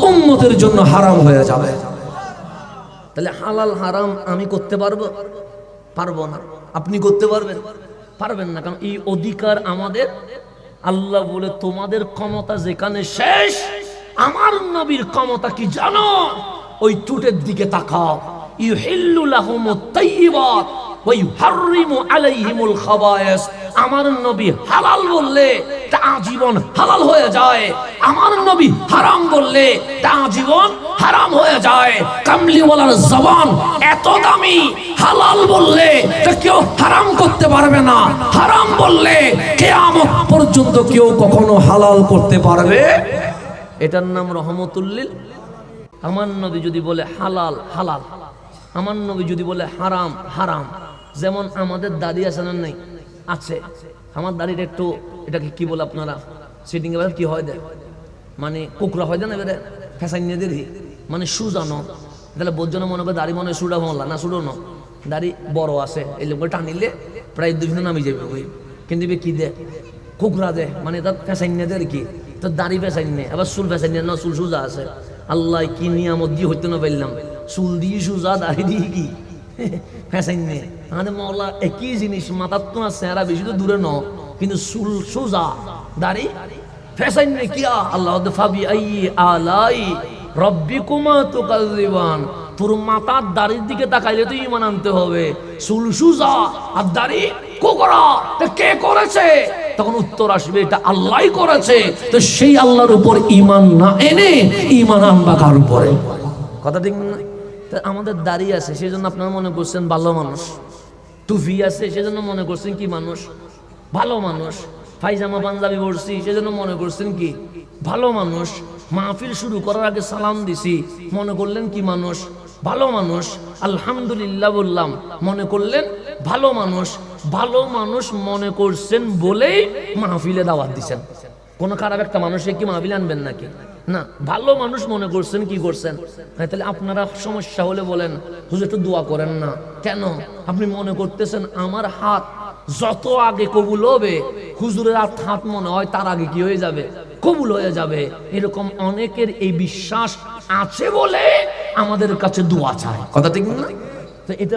উম্মতের জন্য হারাম হয়ে যাবে। তাহলে হালাল হারাম আমি করতে পারবো? পারবো না। আপনি করতে পারবেন? পারবেন না। কারণ এই অধিকার আমাদের। আল্লাহ বলে তোমাদের ক্ষমতা যেখানে শেষ, আমার নবীর ক্ষমতা কি জানো? ওই টুটের দিকে তাকাও। ইউহিল্লু লাহুমুত তাইয়্যিবাত ওয়া ইউহাররিমু আলাইহিমুল খাবায়েস। আমার নবী হালাল বললে তা আজীবন হালাল হয়ে যায়, আমার নবী হারাম বললে তা আজীবন হারাম হয়ে যায়। কামলিওয়ালার জবান এত দামি, হালাল বললে তা কেউ হারাম করতে পারবে না, হারাম বললে কিয়ামত পর্যন্ত কেউ কখনো হালাল করতে পারবে। এটার নাম রহমতুল্লিল। আমার নবী যদি বলে হালাল হালাল, আমার নবী যদি বলে হারাম হারাম। যেমন আমাদের দাড়ি আছে না নেই? আছে। আমার দাড়িটা একটু, এটাকে কি বলে আপনারা সিটিং এবার কি হয় দেয়, মানে কুকরা হয় দেন এবারে ফ্যাশন নিয়ে দিই, মানে সুজানো। তাহলে বোঝানো মনে করে দাড়ি মনে হয় সুডা মহল্লা না, সুডোনো দাড়ি বড় আছে, এই লোক টানিলে প্রায় 2 নামি যাবে ওই। কিন্তু কি দে কুকরা দে, মানে তার ফ্যাশন নিয়ে দেয় কি, তো দাড়ি ফ্যাশন নিয়ে আবার চুল ফ্যাশন নিয়ে না, চুল সুজা আছে। আল্লাহ কি নিয়ামত দিয়ে হইতে না পারলাম, চুল দিয়ে সুজা, দাড়ি দিয়ে কি ফ্যাশন নিয়ে। আমাদের মহল্লা একই জিনিস, মাথার তো না চেহারা বেশি তো দূরে ন, কিন্তু চুল সোজা, দাড়ি ফ্যাশন নিয়ে কিয়া। আল্লাহ ফাবি আই আলাই রব্বিকুমা তুকাযিবান। তোর মাথার দাড়ির দিকে তাকাইলে তো ঈমান আনতে হবে। চুল সোজা আর দাড়ি কোকরা, কে করেছে? তখন উত্তর আসবে এটা আল্লাহই করেছে। তো সেই আল্লাহর উপর ঈমান না এনে ঈমান আনবা কার উপরে? কথা ঠিক না? আমাদের দাড়ি আছে সেজন্য আপনারা মনে করছেন ভালো মানুষ, টুপি আছে সেজন্য মনে করছেন কি মানুষ, ভালো মানুষ, পায়জামা পাঞ্জাবি পরছি সেজন্য মনে করছেন কি ভালো মানুষ, মাহফিল শুরু করার আগে সালাম দিছি মনে করলেন কি মানুষ, ভালো মানুষ, আলহামদুলিল্লাহ বললাম মনে করলেন ভালো মানুষ। ভালো মানুষ মনে করছেন বলেই মাহফিলে দাওয়াত দিছেন। কোন খারাপ একটা মানুষকে কি মাহফিলে আনবেন নাকি? না, ভালো মানুষ মনে করছেন, কি করছেন? তাহলে আপনারা সমস্যা হলে বলেন হুজুর একটু দোয়া করেন না। কেন? আপনি মনে করতেছেন আমার হাত যত আগে কবুল হবে, হুজুরের হাত মনে হয় তার আগে কি হয়ে যাবে, কবুল হয়ে যাবে। এরকম অনেকের এই বিশ্বাস আছে বলে আমাদের কাছে দোয়া চায়। কথা ঠিক না? তো এটা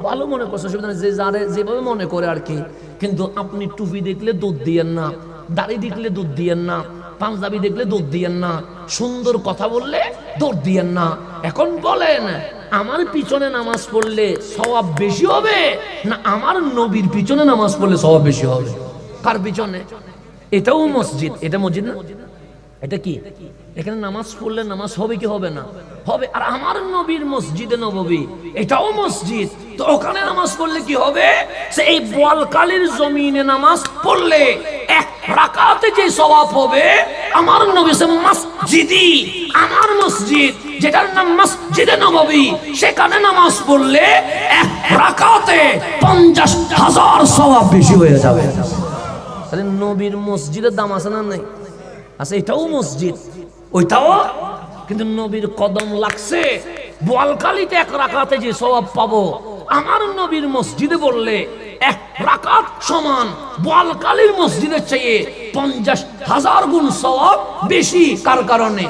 ভালো মনে করছে, যে যারে যেভাবে মনে করে আর কি। কিন্তু আপনি টুপি দেখলে দুধ দিয়েন না, দাড়ি দেখলে দুধ দিয়েন না, পাঞ্জাবি দেখলে দুধ দিয়েন না, সুন্দর কথা বললে দৌড় দিয়েন না। এখন বলেন আমার পিছনে নামাজ পড়লে সওয়াব বেশি হবে না আমার নবীর পিছনে নামাজ পড়লে সওয়াব বেশি হবে? কার পিছনে? এটাও মসজিদ, এটা মসজিদ না? এটা কি? এখানে নামাজ পড়লে নামাজ হবে কি হবে না? হবে। আর আমার নবীর মসজিদে নববী, এটাও মসজিদ, তো ওখানে নামাজ পড়লে কি হবে? সে এই বোয়ালকালীর জমিনে নামাজ পড়লে 1 রাকাতে যে সওয়াব হবে, আমার নবী সে মসজিদি, আমার মসজিদ যেটার নাম মসজিদে নববী, সেখানে নামাজ পড়লে 1 রাকাতে 50,000 সওয়াব বেশি হয়ে যাবে। তাহলে নবীর মসজিদের দাম আছে না নাই? আচ্ছা, এটাও মসজিদ, ওইটাও, কিন্তু নবীর কদম লাগছে। বোয়ালকালীতে 1 রাকাতে যে সওয়াব পাবো, আমার নবীর মসজিদে বললে 1 রাকাত সমান বোয়ালকালীর মসজিদের চেয়ে 50,000 গুণ সওয়াব বেশি। কার কারণে?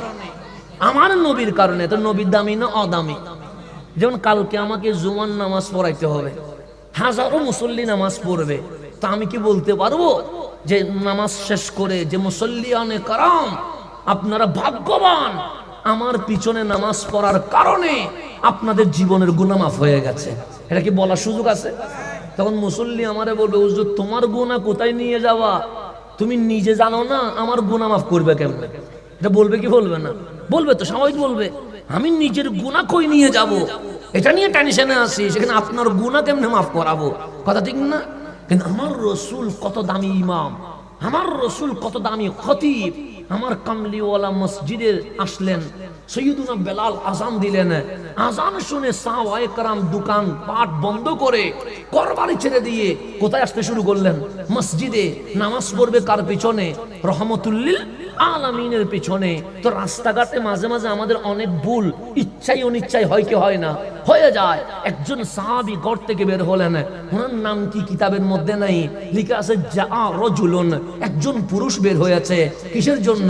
আমার নবীর কারণে। তো নবীর দামি না অদামি? যেমন কালকে আমাকে জুমার নামাজ পড়াইতে হবে, হাজারো মুসল্লি নামাজ পড়বে, তা আমি কি বলতে পারবো যে নামাজ শেষ করে যে মুসল্লিয়ানে কারাম আপনারা ভাগ্যবান, আমার পিছনে নামাজ পড়ার কারণে আপনাদের জীবনের গুনাহ মাফ হয়ে গেছে? এটা কি বলার সুযোগ আছে? তখন মুসল্লি আমারে বলবে হুজুর তোমার গুনাহ কোথায় নিয়ে যাওয়া, তুমি নিজে জানো না আমার গুনাহ মাফ করবে কেমনে? এটা বলবে কি বলবে না? বলবে তো, স্বাভাবিক বলবে। আমি নিজের গুনাহ কই নিয়ে যাব, এটা নিয়ে টেনশনে আছি, সেখানে আপনার গুনাহ কেমনে মাফ করাবো? কথা ঠিক না? কিন্তু আমার রসুল কত দামি ইমাম, আমার রসুল কত দামি খতিব। আমার কামলিওয়ালা মসজিদে আসলেন, সৈয়দুনা বেলাল আজান দিলেন, আজান শুনে সাহাবায়ে কেরাম দোকান পাট বন্ধ করে ঘরবাড়ি ছেড়ে দিয়ে কোথায় আসতে শুরু করলেন? মসজিদে। নামাজ পড়বে কার পিছনে? রহমতুল্লিল আলামিনের পিছনে। তো রাস্তাঘাটে মাঝে মাঝে আমাদের অনেক ভুল ইচ্ছাই অনিচ্ছাই হয় কি হয় না? হয়ে যায়। একজন সাহাবী ঘর থেকে বের হলেন, ওনার নাম কি কিতাবের মধ্যে নাই, লেখা আছে যা রাজুলুন, একজন পুরুষ বের হয়েছে। কিসের জন্য?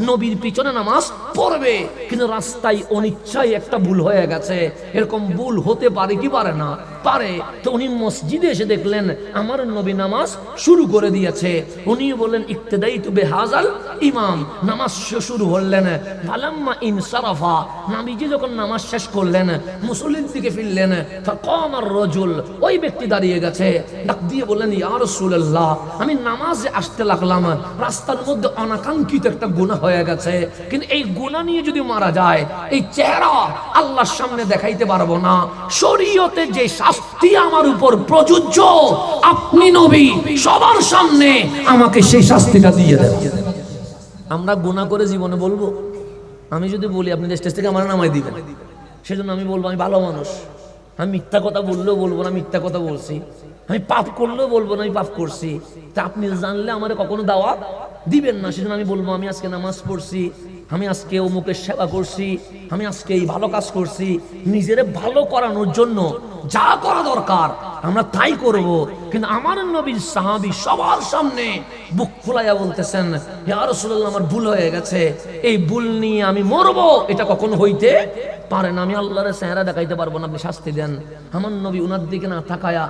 নবীর পিছনে নামাজ পড়বে। কিন্তু রাস্তায় অনিচ্ছায় একটা ভুল হয়ে গেছে। এরকম ভুল হতে পারে কি পারে না? পারে। তো উনি মসজিদে এসে দেখলেন আমার নবী নামাজ শুরু করে দিয়েছে। উনি বললেন ইক্তেদাইতু বিহাযাল ইমাম, নামাজ শুরু করলেন। ফালাম্মা ইনসারাফা, নবীজি যখন নামাজ শেষ করলেন মুসল্লির দিকে ফিরলেন, ফাকামার রাজুল, ওই ব্যক্তি দাঁড়িয়ে গেছে, ডাক দিয়ে বললেন ইয়া রাসূলুল্লাহ, আমি নামাজে আসতে লাগলাম, রাস্তার মধ্যে অনাকাঙ্ক্ষিত একটা গুনাহ হয়ে গেছে, কিন্তু এই গুনাহ নিয়ে যদি মারা যায় এই চেহারা আল্লাহর সামনে দেখাইতে পারবো না। শরীয়তে যে শাস্তি আমার উপর প্রযোজ্য, আপনি নবী সবার সামনে আমাকে সেই শাস্তিটা দিয়ে দেন। আমরা গুনাহ করে জীবনে বলবো? আমি যদি বলি আপনি স্টেজ থেকে আমার নামাই দিবেন, সেজন্য আমি বলবো আমি ভালো মানুষ। আমি মিথ্যা কথা বললেও বলবো না মিথ্যা কথা বলছি, আমি পাপ করলেও বলবো না আমি পাপ করছি। তা আপনি জানলে আমার কখনো দাওয়াত দিবেন না। সেজন্য আমি বলবো আমি আজকে নামাজ পড়ছি, আমি আজকে অমুকের সেবা করছি, আমি আজকে এই ভালো কাজ করছি। নিজের ভালো করানোর জন্য যা করা দরকার আমরা তাই করব। কিন্তু আমার নবীর সাহাবী সবার সামনে বুক ফুলাইয়া বলতেছেন ইয়া রাসূলুল্লাহ, আমার ভুল হয়ে গেছে, এই ভুল নিয়ে আমি মরবো, এটা কখনো হইতে পারে না। আমি আল্লাহর চেহারা দেখাইতে পারবো না, আপনি শাস্তি দেন। আমার নবী উনার দিকে না তাকায়া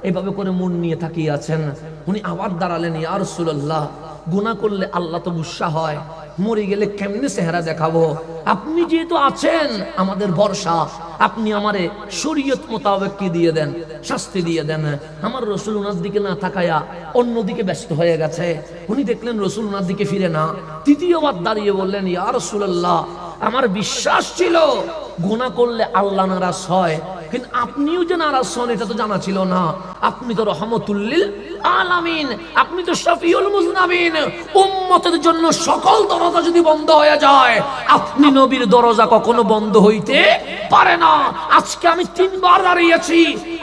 এভাবে করে মন নিয়ে তাকিয়ে আছেন। উনি আবার দাঁড়ালেন, ইয়া রাসূলুল্লাহ, গুনাহ করলে আল্লাহ তো গুসা হয়, মরে গেলে কেমনে চেহারা দেখাবো? আপনি যেহেতু আছেন আমাদের ভরসা, আপনি আমারে শরীয়ত মোতাবেক কি দিয়ে দেন, শাস্তি দিয়ে দেন। আমার রাসূল উনার দিকে না তাকায়া অন্যদিকে ব্যস্ত হয়ে গেছে। উনি দেখলেন রাসূল উনার দিকে ফিরে না, তৃতীয়বার দাঁড়িয়ে বললেন ইয়া রাসূলুল্লাহ, আমার বিশ্বাস ছিল গুনাহ করলে আল্লাহ নারাজ হয়, কিন্তু আপনিও যে নারাজ হন এটা তো জানা ছিল না। আপনি তো রহমতুল লিল আলামিন, আপনি তো শফিউল মুজনাবিন। উম্মতের জন্য সকল দরজা যদি বন্ধ হয়ে যায়, আপনি নবীর দরজা কখনো বন্ধ হইতে পারে না। আজকে আমি 3 বার দাঁড়িয়েছি,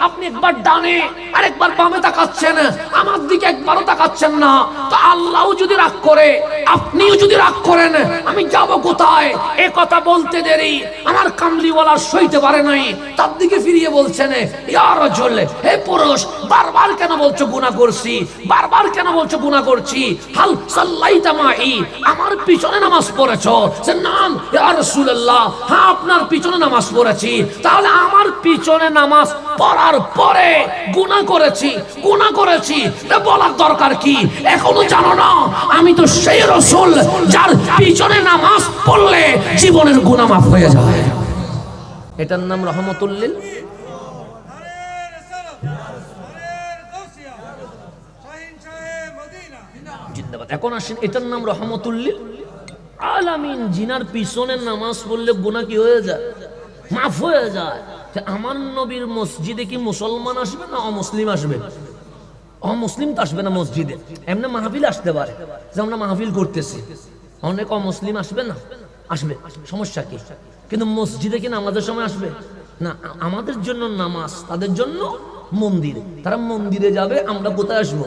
আপনি একবার ডানে আর একবার বামে তাকাচ্ছেন, আমার দিকে একবারও তাকাচ্ছেন না। তো আল্লাহও যদি রাগ করে, আপনিও যদি রাগ করেন, আমি যাব কোথায়? এ কথা বলতে দেরি আমার কামলিওয়ালা সইতে পারে নাই, তার দিকে ফিরিয়ে বলছেন ইয়া রাজুল, হে পুরুষ, বারবার কেন বলছো গুনাহ করছি, বারবার কেন বলছো গুনাহ করছি? হাল সাল্লাইতা মাই, আমার পিছনে নামাজ পড়েছো? সে নাম ইয়া রাসূলুল্লাহ, হ্যাঁ আপনার পিছনে নামাজ পড়েছি। তাহলে আমার পিছনে নামাজ পড়ার পরে গুনাহ করেছি, গুনাহ করেছি তা বলার দরকার কি? এখনো জানো না আমি তো সেই রাসূল যার পিছনে নামাজ পড়লে জীবনের গুনাহ মাফ হয়ে যায়। এটার নাম রহমতুল লিল। জিন্দাবাদ। এখন আসেন, এটার নাম রহমতুল লিল আলামিন। জিনার পিছনে নামাজ পড়লে গুনাহ কি হয়ে যায়? মাফ হয়ে যায়। আমার নবীর মসজিদে কি মুসলমান আসবে না অমুসলিম আসবে? অমুসলিম তো আসবে না মসজিদে, এমনি মাহফিল আসতে পারে, যে আমরা মাহফিল করতেছি, অনেক অমুসলিম আসবে না? আসবে, সমস্যা কি? কিন্তু মসজিদে কি নামাজের সময় আসবে না? আমাদের জন্য নামাজ, তাদের জন্য মন্দির। তারা মন্দিরে যাবে, আমরা কোথায় আসবো?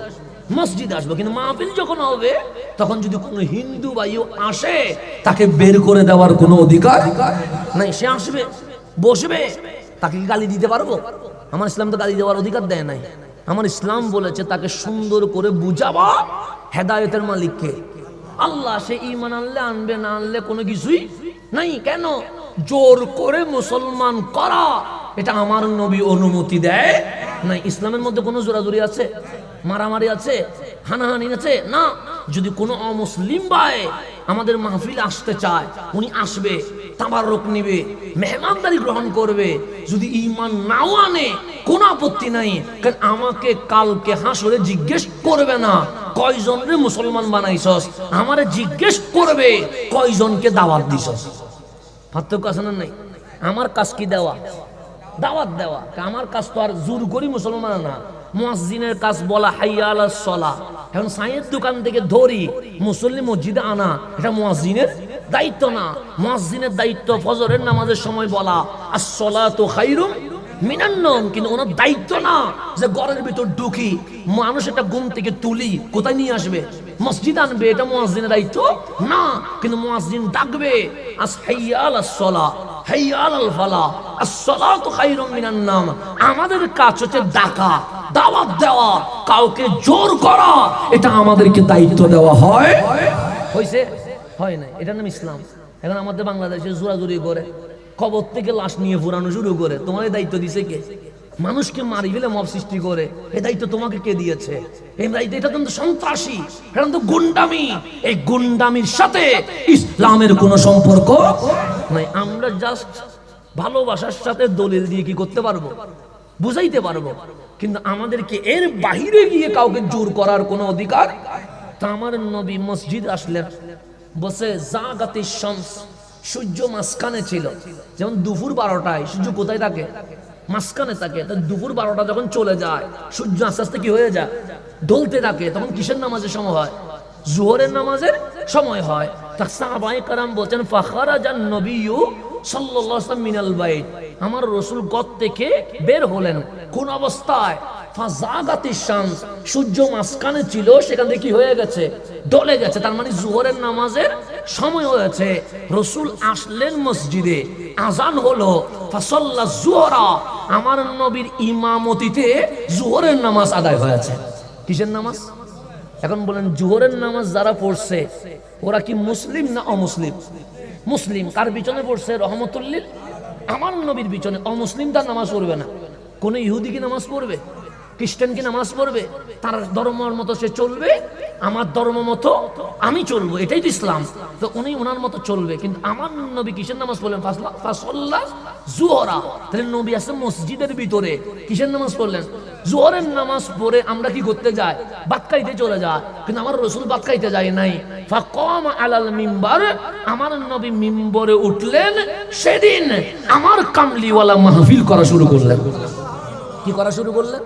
মসজিদে আসবো। কিন্তু মাহফিল যখন হবে তখন যদি কোনো হিন্দু ভাইও আসে, তাকে বের করে দেওয়ার কোনো অধিকার নাই। সে আসবে, বসবে, তাকে গালি দিতে পারবো? আমার ইসলাম তো গালি দেওয়ার অধিকার দেয় নাই। আমার ইসলাম বলেছে তাকে সুন্দর করে বুঝাবা হেদায়েতের মালিককে, আল্লাহ। সে ঈমান আনলে আনবে, না আনলে কোনো কিছুই নাই। কেন জোর করে মুসলমান করা, এটা আমার নবী অনুমতি দেয় নাই। ইসলামের মধ্যে কোনো জোরাজুরি আছে, মারামারি আছে, হানাহানি আছে? না। যদি কোনো অমুসলিম ভাই আমাদের মাহফিল আসতে চায়, উনি আসবে, তাবাররুক নিবে, মেহমানদারি গ্রহণ করবে। যদি ঈমান নাও আনে কোনো আপত্তি নাই, কারণ আমাকে কালকে হাসরে জিজ্ঞেস করবে না কয়জন রে মুসলমান বানাইছস, আমারে জিজ্ঞেস করবে কয়জনকে দাওয়াত দিছস। পার্থক্য আছে না নাই? আমার কাজ কি দেওয়া, দাওয়াত দেওয়া। আমার কাজ তো আর জোর করি মুসলমান না। মুয়াজ্জিনের কাজ বলা হাইয়া আলাস সালাহ। এখন সাইয়ের দোকান থেকে ধরি মুসল্লি মসজিদে আনা, এটা মুয়াজ্জিনের দায়িত্ব না। মুয়াজ্জিনের দায়িত্ব ফজরের নামাজের সময় বলা আস-সালাতু খায়রুম মিনান নওম, কিন্তু ওনার দায়িত্ব না যে ঘরের ভিতর ঢুকি মানুষ একটা ঘুম থেকে তুলি কোথায় নিয়ে আসবে, মসজিদ আনবে, এটা মুয়াজ্জিনের দায়িত্ব না। কিন্তু মুয়াজ্জিন ডাকবে আস হাইয়া আলাস সালাহ, হাইয়া আলাল ফালাহ, আস-সালাতু খায়রুম মিনান নওম। আমাদের কাজ হচ্ছে ডাকা, দাওয়াত দেওয়া, কাউকে জোর করা, এটা আমাদেরকে দায়িত্ব দেওয়া হয়। হইছে? হয় না। এটার নাম ইসলাম। এখন আমাদের বাংলাদেশে জোরাজুরি করে, কবর থেকে লাশ নিয়ে ফুরানো শুরু করে। তোমার দায়িত্ব দিছে কে? মানুষকে মারি ফেলে মব সৃষ্টি করে, এই দায়িত্ব তোমাকে কে দিয়েছে? এই দায়িত্ব, এটা কিন্তু সন্ত্রাসী, এটা কিন্তু গুন্ডামি। এই গুন্ডামির সাথে ইসলামের কোনো সম্পর্ক নাই। আমরা জাস্ট ভালোবাসার সাথে দলিল দিয়ে কি করতে পারবো? বুঝাইতে পারবো, কিন্তু আমাদেরকে এর বাহিরে গিয়ে কাউকে জোর করার কোনো অধিকার। তা আমার নবী মসজিদ আসলেন, বসে জাগাতে শামস, সূর্য মাঝখানে ছিল। যেমন দুপুর 12টায় সূর্য কোথায় থাকে? মাঝখানে থাকে। দুপুর 12টা যখন চলে যায়, সূর্য আস্তে আস্তে কি হয়ে যায়? ঢলতে থাকে। তখন কিসের নামাজের সময় হয়? জোহরের নামাজের সময় হয়। তা সাহাবায়ে কেরাম বলছেন, ফাখারাজান নবিয়্যু সাল্লাল্লাহু আলাইহি ওয়াসাল্লাম মিনাল বাইত, আমার রাসূল ঘর থেকে বের হলেন। কোন অবস্থায়? ফাজাগাতিশ শামস, সূর্য মাঝখানে ছিল, সেখান থেকে কি হয়ে গেছে? ঢলে গেছে। তার মানে জোহরের নামাজের সময় হয়েছে। রাসূল আসলেন মসজিদে, আজান হলো। ফাসাল্লা যুহরা, আমার নবীর ইমামতিতে জোহরের নামাজ আদায় হয়েছে। কিসের নামাজ? এখন বলেন, জোহরের নামাজ যারা পড়ছে ওরা কি মুসলিম না অমুসলিম? মুসলিম। কার পিছনে পড়ছে? রহমতুল্লিল আমার নবীর পিছনে। অমুসলিম তার নামাজ পড়বে না। কোন ইহুদি কি নামাজ পড়বে? খ্রিস্টান কি নামাজ পড়বে? তার ধর্মের মতো সে চলবে, আমার ধর্ম মতো আমি চলবো, এটাই তো ইসলাম। তো উনি ওনার মতো চলবে। কিন্তু আমার নবী কিসের নামাজ পড়লেন? ফাসাল্লা যুহরা। তাহলে নবী আছে মসজিদের ভিতরে, কিসের নামাজ পড়লেন? জোহরের নামাজ পড়ে আমরা কি করতে যাই? ভাত খাইতে চলে যায়। কিন্তু আমার রাসূল ভাত খাইতে যায় নাই। ফাকামা আলাল মিম্বার, আমার নবী মিম্বরে উঠলেন। সেদিন আমার কামলিওয়ালা মাহফিল করা শুরু করলেন। কি করা শুরু করলেন?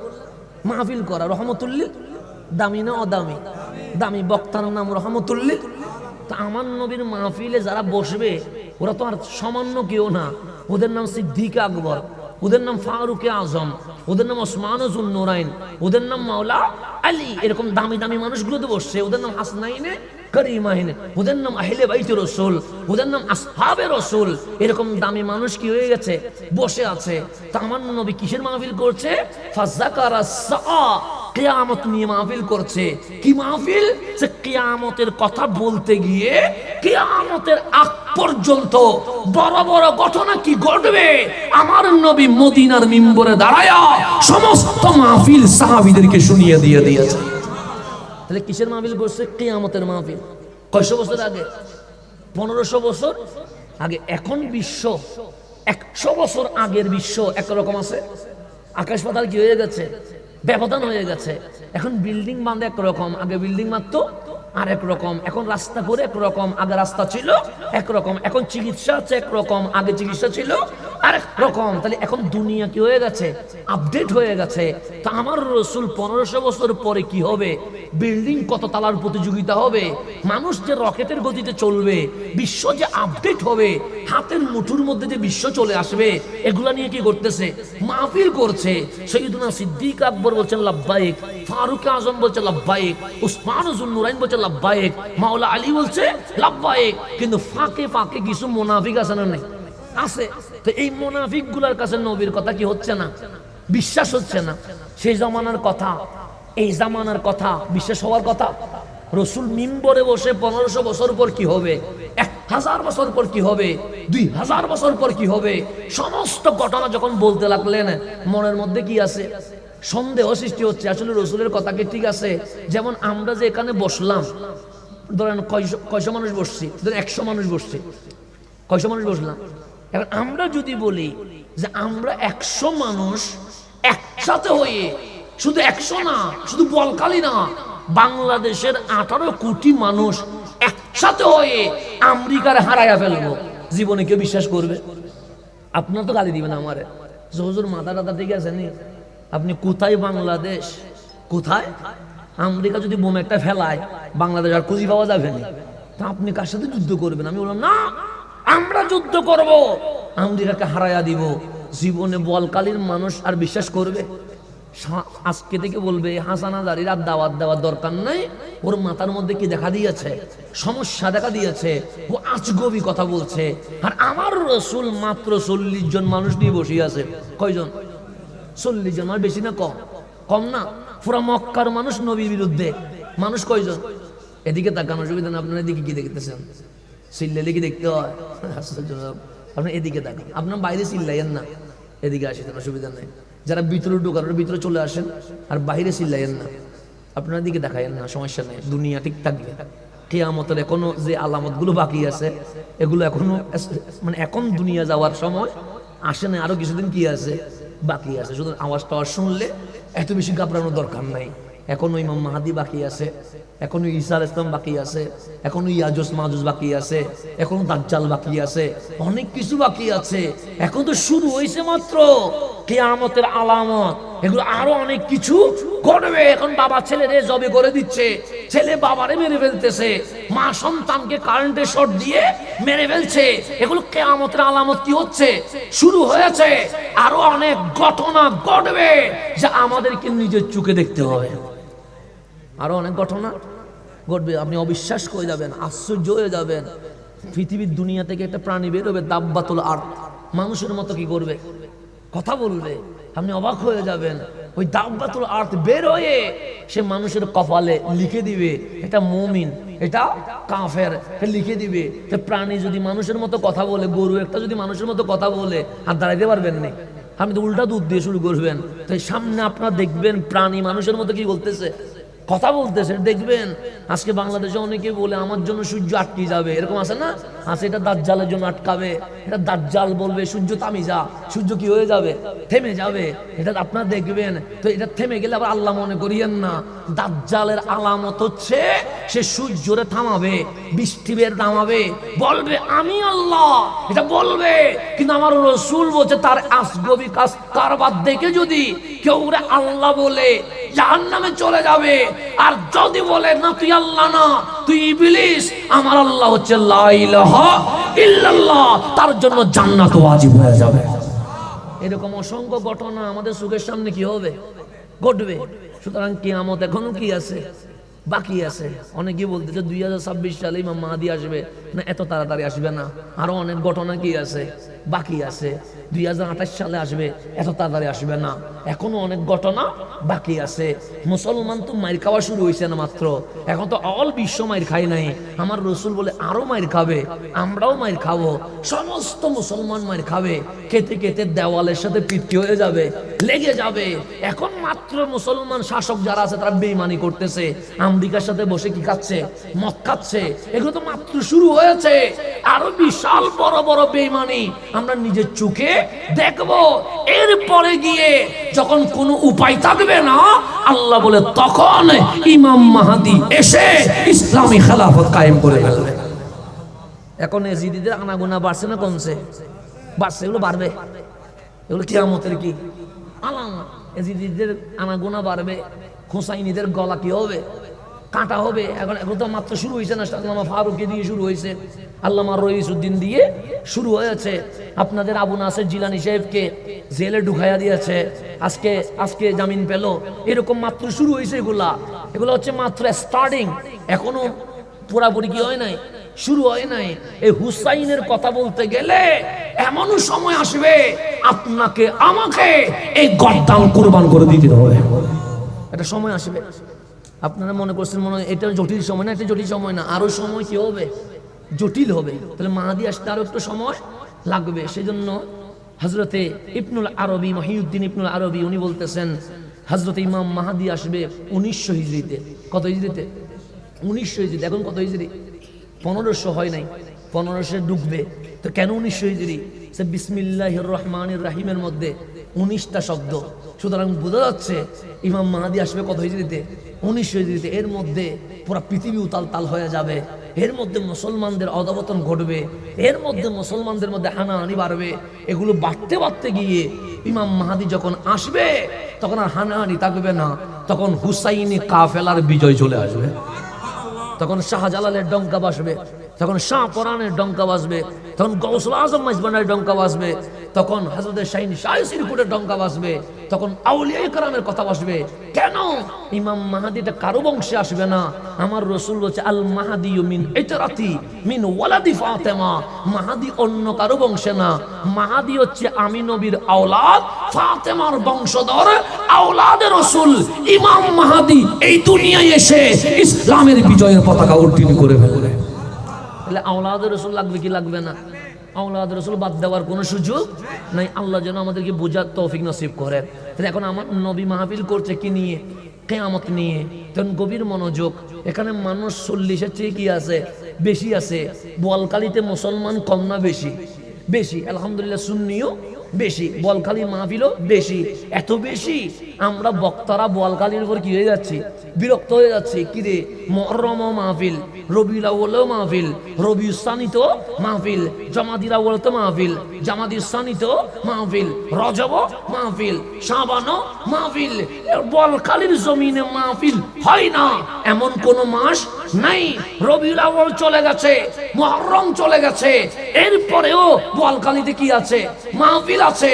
মাহফিল করা। রহমতুল্লিল, দামি না অদামি? দামি। বক্তার নাম রহমতুল্লিল। তা আমার নবীর মাহফিলে যারা বসবে ওরা তো আর সামান্য কেউ না। ওদের নাম সিদ্দিক আকবর, ওদের নাম ফারুক আজম, ওদের নাম ওসমান জুন নুরাইন, ওদের নাম মাওলা আলী। এরকম দামি দামি মানুষগুলো তো বসছে। ওদের নাম হাসনাইনে করিমাইনে, ওদের নাম আহলে বাইতে রাসূল, ওদের নাম আসহাবে রাসূল। এরকম দামি মানুষ কি হয়ে গেছে? বসে আছে। তা আমার নবী কিসের মাহফিল করছে? ফাযাকারা সা, কিয়ামত নিয়ে মাহফিল করছে। কি মাহফিল? যে কিয়ামতের কথা বলতে গিয়ে কিয়ামতের আগ পর্যন্ত বড় বড় ঘটনা কি ঘটবে আমার নবী মদিনার মিম্বরে দাঁড়ায়া সমস্ত মাহফিল সাহাবীদেরকে শুনিয়ে দিয়ে দিয়েছে। তাহলে কিসের মাহফিল করছে? কিয়ামতের মাহফিল। কয়শো বছর আগে? 1500 বছর আগে। এখন বিশ্ব 100 বছর আগের বিশ্ব একরকম আছে। আকাশ পাতাল কি হয়ে গেছে? ব্যবধান হয়ে গেছে। এখন বিল্ডিং বাঁধে একরকম, আগে বিল্ডিং মাত্র আর একরকম। এখন রাস্তা করে একরকম, আগে রাস্তা ছিল একরকম। এখন চিকিৎসা আছে একরকম, আগে চিকিৎসা ছিল আরেক রকম। তাহলে এখন দুনিয়া কি হয়ে গেছে? আপডেট হয়ে গেছে। তা আমার রাসূল 1500 বছর পরে কি হবে? বিল্ডিং কত তালার প্রতিযোগিতা হবে, মানুষ যে রকেটের গতিতে চলবে, বিশ্ব যে আপডেট হবে, হাতের মুঠোর মধ্যে যে বিশ্ব চলে আসবে, এগুলা নিয়ে কি করতেছে? মাহফিল করছে। সাইয়্যিদুনা সিদ্দিক আকবর বলছেন লাব্বাইক, ফারুক আজম বলছে লাব্বাইক, উসমান জুন নুরাইন বলছে লাব্বাইক, মাওলা আলী বলছে লাব্বাইক। কিন্তু ফাঁকে ফাঁকে কিছু মুনাফিক আছে না? নেই? আছে। তো এই মুনাফিক গুলার কাছে নবীর কথা কি হচ্ছে না? বিশ্বাস হচ্ছে না। সেই জামানার কথা, এই জামানার কথা বিশ্বাস হওয়ার কথা। রাসূল মিম্বরে বসে 1500 বছর পর কি হবে, 1000 বছর পর কি হবে, 2000 বছর পর কি হবে, সমস্ত ঘটনা যখন বলতে লাগলেন, মনের মধ্যে কি আছে? সন্দেহ সৃষ্টি হচ্ছে। আসলে রাসূলের কথা কি ঠিক আছে? যেমন আমরা যে এখানে বসলাম, ধরেন কয়শো মানুষ বসছি, ধরেন 100 মানুষ বসছি, কয়শো মানুষ বসলাম। এখন আমরা যদি বলি যে আমরা 100 মানুষ একসাথে হয়ে, শুধু 100 না, শুধু বলকালি না, বাংলাদেশের 18 কোটি মানুষ একসাথে হয়ে আমেরিকার হারাইয়া ফেলবো, জীবনে কেউ বিশ্বাস করবে? আপনার তো গালি দিবেন আমারে, হুজুর মাথা টাথা ঠিক আছে নি? আপনি কোথায় বাংলাদেশ, কোথায় আমেরিকা যদি বোম একটা ফেলায়, বাংলাদেশ আর খুঁজে পাওয়া যাবে না। তা আপনি কার সাথে যুদ্ধ করবেন? আমি বললাম না, আমরা যুদ্ধ করব, আমেরিকাকে হারাইয়া দিব। জীবনে বলকালীর মানুষ আর বিশ্বাস করবে? আজকে থেকে বলবে হাসান আজারীর আর দাওয়াত দেওয়ার দরকার নাই, ওর মাথার মধ্যে কি দেখা দিয়েছে? সমস্যা দেখা দিয়েছে, ও আজগবি কথা বলছে। আর আমার রাসূল মাত্র 40 জন মানুষ নিয়ে বসে আছে। কয়জন? 40 জন। আর বেশি না কম? কম না। পুরা মক্কার মানুষ নবীর বিরুদ্ধে। মানুষ কয়জন? এদিকে তাকান, অসুবিধা না। আপনার এদিকে কি দেখতেছেন? চিল্লাইলে কি দেখতে হয়? আপনি এদিকে তাকান, আপনার বাইরে চিল্লাইয়েন না, এদিকে আসেন, অসুবিধা নেই। যারা ভিতরে ঢোকার ভিতরে চলে আসেন, আর বাইরে চিল্লাইয়েন না, আপনার দিকে দেখায়েন না, সমস্যা নেই, দুনিয়া ঠিক থাকবে। কিয়ামতের এখনো যে আলামতগুলো বাকি আছে এগুলো এখনো মানে এখন দুনিয়া যাওয়ার সময় আসে না, আরো কিছুদিন কি আছে বাকি আছে। শুধু আওয়াজ টাওয়াজ শুনলে এত বেশি ঘাবড়ানোর দরকার নাই। এখনো ইমাম মাহাদি বাকি আছে, এখনো ঈসা আলাইহিস সালাম বাকি আছে, এখনো ইয়াজুজ মাজুজ বাকি আছে, এখনো দাজ্জাল বাকি আছে, অনেক কিছু বাকি আছে। এখন তো শুরু হয়েছে মাত্র কিয়ামতের আলামত, এগুলো আরো অনেক কিছু ঘটবে। এখন বাবা ছেলেরে জবে করে দিচ্ছে, ছেলে বাবারে মেরে ফেলতেছে, মা সন্তানকে কারেন্টের শর্ট দিয়ে মেরে ফেলছে। এগুলো কিয়ামতের আলামত কি হচ্ছে, শুরু হয়েছে। আরো অনেক ঘটনা ঘটবে যা আমাদেরকে নিজের চোখে দেখতে হবে। আরো অনেক ঘটনা ঘটবে, আপনি অবিশ্বাস করে যাবেন, আশ্চর্য হয়ে যাবেন। পৃথিবীর দুনিয়া থেকে একটা প্রাণী বের হবে, দাব্বাতুল আরদ, মানুষের মতো কি করবে, কথা বলবে, আপনি অবাক হয়ে যাবেন। ওই দাব্বাতুল আরদ বের হয়ে সে মানুষের কপালে লিখে দিবে এটা মুমিন, এটা কাফের, লিখে দিবে। প্রাণী যদি মানুষের মতো কথা বলে, গরু একটা যদি মানুষের মতো কথা বলে, আর দাঁড়াইতে পারবেন না, আপনি তো উল্টা দুধ দিয়ে শুরু করবেন। তো সামনে আপনার দেখবেন প্রাণী মানুষের মতো কি বলতেছে, কথা বলতেছে, দেখবেন। আজকে বাংলাদেশে অনেকে বলে আমার জন্য সূর্য আটকে যাবে, এরকম আছে না, আছে, এটা দাজ্জালের জন্য আটকাবে, এটা দাজ্জাল বলবে সূর্য থামি যা, সূর্য কি হয়ে যাবে, থেমে যাবে। এটা আপনারা দেখবেন। তো এটা থেমে গেলে আবার আল্লাহ মনে করিয়েন না, দাজ্জালের আলামত হচ্ছে সে সূর্যরে থামাবে, বৃষ্টি বের নামাবে, বলবে আমি আল্লাহ, এটা বলবে। কিন্তু আমার রাসূল বলছে তার আসগবি কাজ কারবার দেখে যদি কেউ আল্লাহ বলে জাহান্নামে চলে যাবে। আর যদি বলে না তুই আল্লাহ না, তুই ইবলিস, আমার আল্লাহ হচ্ছে লা ইলাহা ইল্লাল্লাহ, তার জন্য জান্নাত ওয়াজিব হয়ে যাবে। এরকম অসংখ্য ঘটনা আমাদের চোখের সামনে কি হবে, ঘটবে। সুতরাং কিয়ামত এখনো কি আছে, বাকি আছে। অনেকে বলতেছে 2026 সালে ইমাম মাহদী আসবে, না এত তাড়াতাড়ি আসবে না, আরো অনেক ঘটনা কি আছে, বাকি আছে। 2028 সালে আসবে, এত তাড়াতাড়ি আসবে না, এখনো অনেক ঘটনা বাকি আছে। মুসলমান তো মাইর খাওয়া শুরু হয়েছে না মাত্র, এখন তো অল বিশ্ব মাইর খাই নাই। আমার রাসূল বলে আরো মাইর খাবে, আমরাও মাইর খাবো, সমস্ত মুসলমান মাইর খাবে। খেতে খেতে দেওয়ালের সাথে পিটকি হয়ে যাবে, লেগে যাবে। এখন মাত্র মুসলমান শাসক যারা আছে তারা বেঈমানি করতেছে, আমেরিকার সাথে বসে কি খাচ্ছে, মদ খাচ্ছে। এগুলো তো মাত্র শুরু হয়েছে, আরো বিশাল বড় বড় বেঈমানি আমরা নিজের চোখে দেখব। এরপরে গিয়ে যখন কোনো উপায় থাকবে না, আল্লাহ বলে তখন ইমাম মাহদী এসে ইসলামী খেলাফত কায়েম করে ফেলবে। এখন এজিদিদের আনাগোনা বাড়ছে না কমছে, বাড়ছে, এগুলো বাড়বে, এগুলো কিয়ামতের কি আলামত। এজিদিদের আনাগোনা বাড়বে, হুসাইনিদের গলা কি হবে, কাটা হবে। এখন তো মাত্র শুরু হয়েছে না, আল্লামা ফারুকী দিয়ে শুরু হয়েছে, আল্লামা রইসউদ্দিন দিয়ে শুরু হয়েছে। আপনাদের আবু নাসের জিলানী সাহেবকে জেলে ঢুকাইয়া দিয়েছে, আজকে জামিন পেল। এরকম মাত্র শুরু হয়েছে, এগুলো হচ্ছে মাত্র স্টার্টিং, এখনো পুরাপুরি কি হয় নাই, শুরু হয় নাই। এই হুসাইনের কথা বলতে গেলে এমনও সময় আসবে আপনাকে আমাকে এই গর্দান কুরবান করে দিতে হবে, একটা সময় আসবে। আপনারা মনে করছেন মনে হয় এটা জটিল সময় না, এটা জটিল সময় না, আরো সময় কি হবে, জটিল হবে। তাহলে মাহদী আসতে আরো একটু সময় লাগবে। সেজন্য হযরতে ইবনুল আরবী, মহিউদ্দিন ইবনুল আরবী, উনি বলতেছেন হযরতে ইমাম মাহদী আসবে 1900 হিজরিতে। কত হিজরিতে? 1900 হিজরিতে। এখন কত হিজরি? 1500 হয় নাই, 1500 ঢুকবে। তো কেন 1900 হিজরি? সে বিসমিল্লাহির রহমানির রহিমের মধ্যে 19টা শব্দ, সুতরাং বোঝা যাচ্ছে ইমাম মাহদী আসবে কত হিজরিতে? 1900 হিজরিতে। এর মধ্যে পুরো পৃথিবী উতাল তাল হয়ে যাবে, এর মধ্যে মুসলমানদের অধপতন ঘটবে, এর মধ্যে মুসলমানদের মধ্যে হানাহানি বাড়বে। এগুলো বাড়তে বাড়তে গিয়ে ইমাম মাহদী যখন আসবে তখন আর হানাহানি থাকবে না, তখন হুসাইনি কাফেলার বিজয় চলে আসবে, তখন শাহজালালের ডঙ্কা বাজবে, তখন শাহ পরানের ডঙ্কা বাজবে, তখন গৌসুল আজম মাইজবানের ডঙ্কা বাজবে, তখন হযরত শাহীন শাহসিরপুরের ডঙ্কা বাজবে, তখন আউলিয়া ইকরামের কথা বাজবে। কেন? ইমাম মাহদীটা কারো বংশে আসবে না। আমার রাসূল বলেছে আল মাহদী মিন ইতরাতি মিন ওয়ালাদি ফাতেমা, মাহদী অন্য কারো বংশে না, মাহদী হচ্ছে আমি নবীর আওলাদ, ফাতেমার বংশধর, আওলাদে রাসূল। ইমাম মাহদী এই দুনিয়ায় এসে ইসলামের বিজয়ের পতাকা উত্তোলন করে ফেলবে। তাহলে আওলাদে রাসূল লাগবে কি লাগবে না? আওলাদ রাসূল বাদ দেওয়ার কোনো সুযোগ নাই। আল্লাহ যেন আমাদেরকে বোঝার তৌফিক নসিব করেন। তাহলে এখন আমার নবী মাহফিল করছে কি নিয়ে? কিয়ামত নিয়ে। তখন গভীর মনোযোগ। এখানে মানুষ 40-এর চেয়ে কি আছে? বেশি আছে। বোয়ালখালীতে মুসলমান কম না বেশি? বেশি। আলহামদুলিল্লাহ সুন্নিও বেশি, বোয়ালখালী মাহফিলও বেশি। এত বেশি আমরা বক্তারা বোয়ালখালীর উপর কি হয়ে যাচ্ছি? বিরক্ত হয়ে যাচ্ছি। কিরে, মুহররম মাহফিল, রবিউল আউয়ালও মাহফিল, রবিউল সানিতেও মাহফিল, জামাদির আউয়ালতেও মাহফিল, জামাদির সানিতেও মাহফিল, রজব মাহফিল, শাবানও মাহফিল। বোয়ালখালীর জমিনে মাহফিল হয় না এমন কোন মাস নাই। রবিউল আউয়াল চলে গেছে, মুহররম চলে গেছে, এরপরেও বোয়ালখালীতে কি আছে? মাহফিল আছে।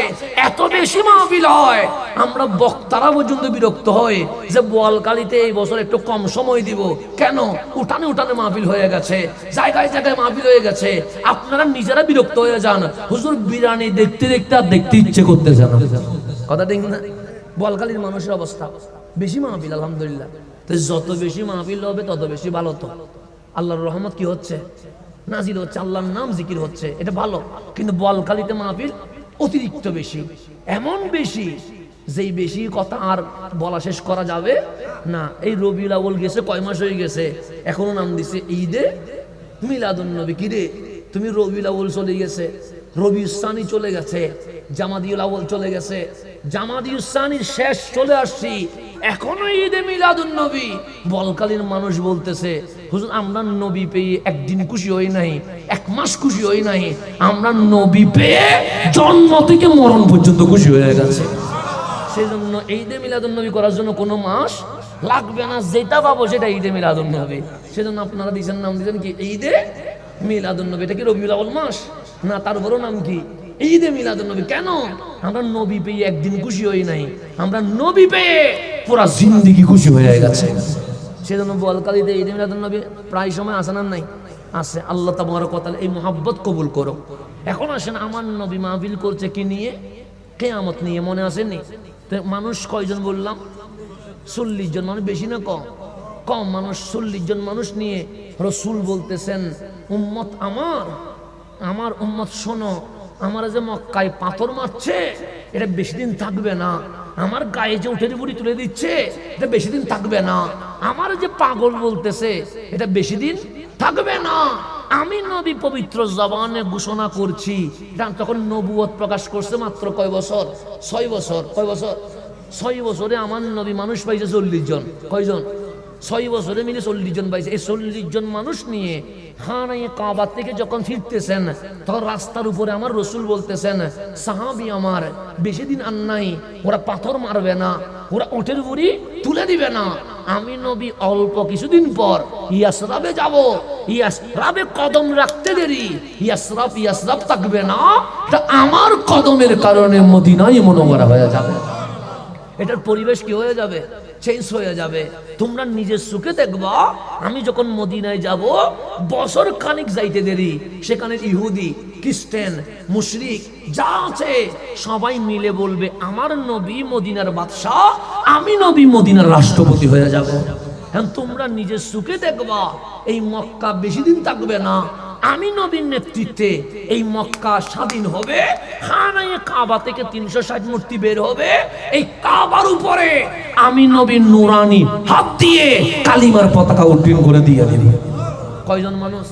এত বেশি মাহফিল হয় আমরা বক্তারা পর্যন্ত বিরক্ত হই যে বোয়ালখালীতে এই বছর একটু কম সময় দিব। কেন? উঠানে উঠানে মাহফিল হয়ে গেছে, জায়গায় জায়গায় মাহফিল হয়ে গেছে। আপনারা নিজেরা বিরক্ত হয়ে যান। হুজুর বিরানি দেখতে দেখতে আর দেখতে ইচ্ছে করতে যান। কথা ঠিক না? বোয়ালখালীর মানুষের অবস্থা বেশি মাহফিল আলহামদুলিল্লাহ। তো যত বেশি মাহফিল হবে তত বেশি ভালো। তো আল্লাহর রহমত কি হচ্ছে? নাজিল হচ্ছে, আল্লাহর নাম জিকির হচ্ছে, এটা ভালো। কিন্তু বোয়ালখালীতে মাহফিল অতিরিক্ত বেশি, এমন বেশি যেই বেশি কথা আর বলা শেষ করা যাবে না। এই রবিউল আউয়াল গেছে, কয় মাস হয়ে গেছে, এখনো নাম দিছে ঈদে মিলাদুন নবী। কি রে, তুমি রবিউল আউয়াল চলে গেছে, রবিউল সানি চলে গেছে, জামাদিউল আউয়াল চলে গেছে, জামাদিউল সানির শেষ চলে আসছি, এখনো ঈদে মিলাদুন নবী। বোয়ালখালীর মানুষ বলতেছে, হুজুর আমরা নবী পেয়ে একদিন খুশি হই নাই, এক মাস খুশি হই নাই, আমরা নবী পেয়ে জন্ম থেকে মরণ পর্যন্ত খুশি হয়ে গেছে। সেজন্য ঈদে মিলাদুন নবী করার জন্য কোনো মাস লাগবে না, যেটা পাবো সেটা ঈদে মিলাদুন নবী। সেজন্য আপনারা দিয়েছেন, নাম দিয়েছেন কি? ঈদে মিলাদুন নবী। এটা কি রবিউল আউয়াল মাস না? তার বড় নাম কি? ঈদে মিলাদুন নবী। কেন? আমরা নবী পেয়ে একদিন খুশি হই নাই, আমরা নবী পেয়ে পুরা জিন্দেগি খুশি হয়ে গেছে। সেজন্য বোয়ালখালীতে ঈদে মিলাদুন নবী প্রায় সময় আসে না? নাই, আছে। আল্লাহ তাবারক ওয়া তাআলা এই মুহাব্বত কবুল করো। এখন আসেন, আমার নবী মাহফিল করছে কি নিয়ে? কিয়ামত নিয়ে। মনে আসেনি? মানুষ কয়জন বললাম? 40 জন। মানুষ বেশি না কম? কম মানুষ। 40 জন মানুষ নিয়ে রাসূল বলতেছেন, উম্মত আমার উম্মত শোনো, আমার যে মক্কায় পাথর মারছে এটা বেশি দিন থাকবে না। আমার গায়ে যে উঠের বুড়ি তুলে দিচ্ছে এটা বেশি দিন থাকবে না। আমার যে পাগল বলতেছে এটা বেশি দিন থাকবে না। আমি নবী পবিত্র জবানে ঘোষণা করছি। তখন নবুয়ত প্রকাশ করছে মাত্র কয় বছর? 6 বছর। কয় বছর? 6 বছরে আমার নবী মানুষ পাইছে 40 জন। কয়জন? 6 বছরে মিলে 40 জন পাইছে। এই 40 জন মানুষ নিয়ে খানায়ে কাবা থেকে যখন ফিরতেছেন, তখন রাস্তার উপরে আমার রাসূল বলতেছেন, সাহাবী আমার বেশি দিন আর নাই, ওরা পাথর মারবে না, ওরা উটের বুড়ি তুলে দিবে না। আমি নবী অল্প কিছুদিন পর ইয়াসরাবে যাব, ইয়াসরাবে কদম রাখতে দেরি, ইয়াসরাব থাকবে না, তা আমার কদমের কারণে মদিনায় মুনাওয়ারা হয়ে যাবে। এটার পরিবেশ কি হয়ে যাবে? চেঞ্জ হয়ে যাবে। তোমরা নিজের চোখে দেখবা, আমি যখন মদিনায় যাব বছর খানিক যাইতে দেরি, সেখানে ইহুদি, খ্রিস্টান, মুশরিক যা আছে সবাই মিলে বলবে, আমার নবী মদিনার বাদশাহ, আমি নবী মদিনার রাষ্ট্রপতি হয়ে যাব। এখন তোমরা নিজের চোখে দেখবা এই মক্কা বেশি দিন থাকবে না। আমি নবীর নেতৃত্বে এই মক্কা স্বাধীন হবে। খানায়ে কাবা থেকে 360 মূর্তি বের হবে। এই কাবার উপরে আমি নবীর নুরানি হাত দিয়ে কালিমার পতাকা উড্ডীন করে দিয়ে দেব। কয়জন মানুষ?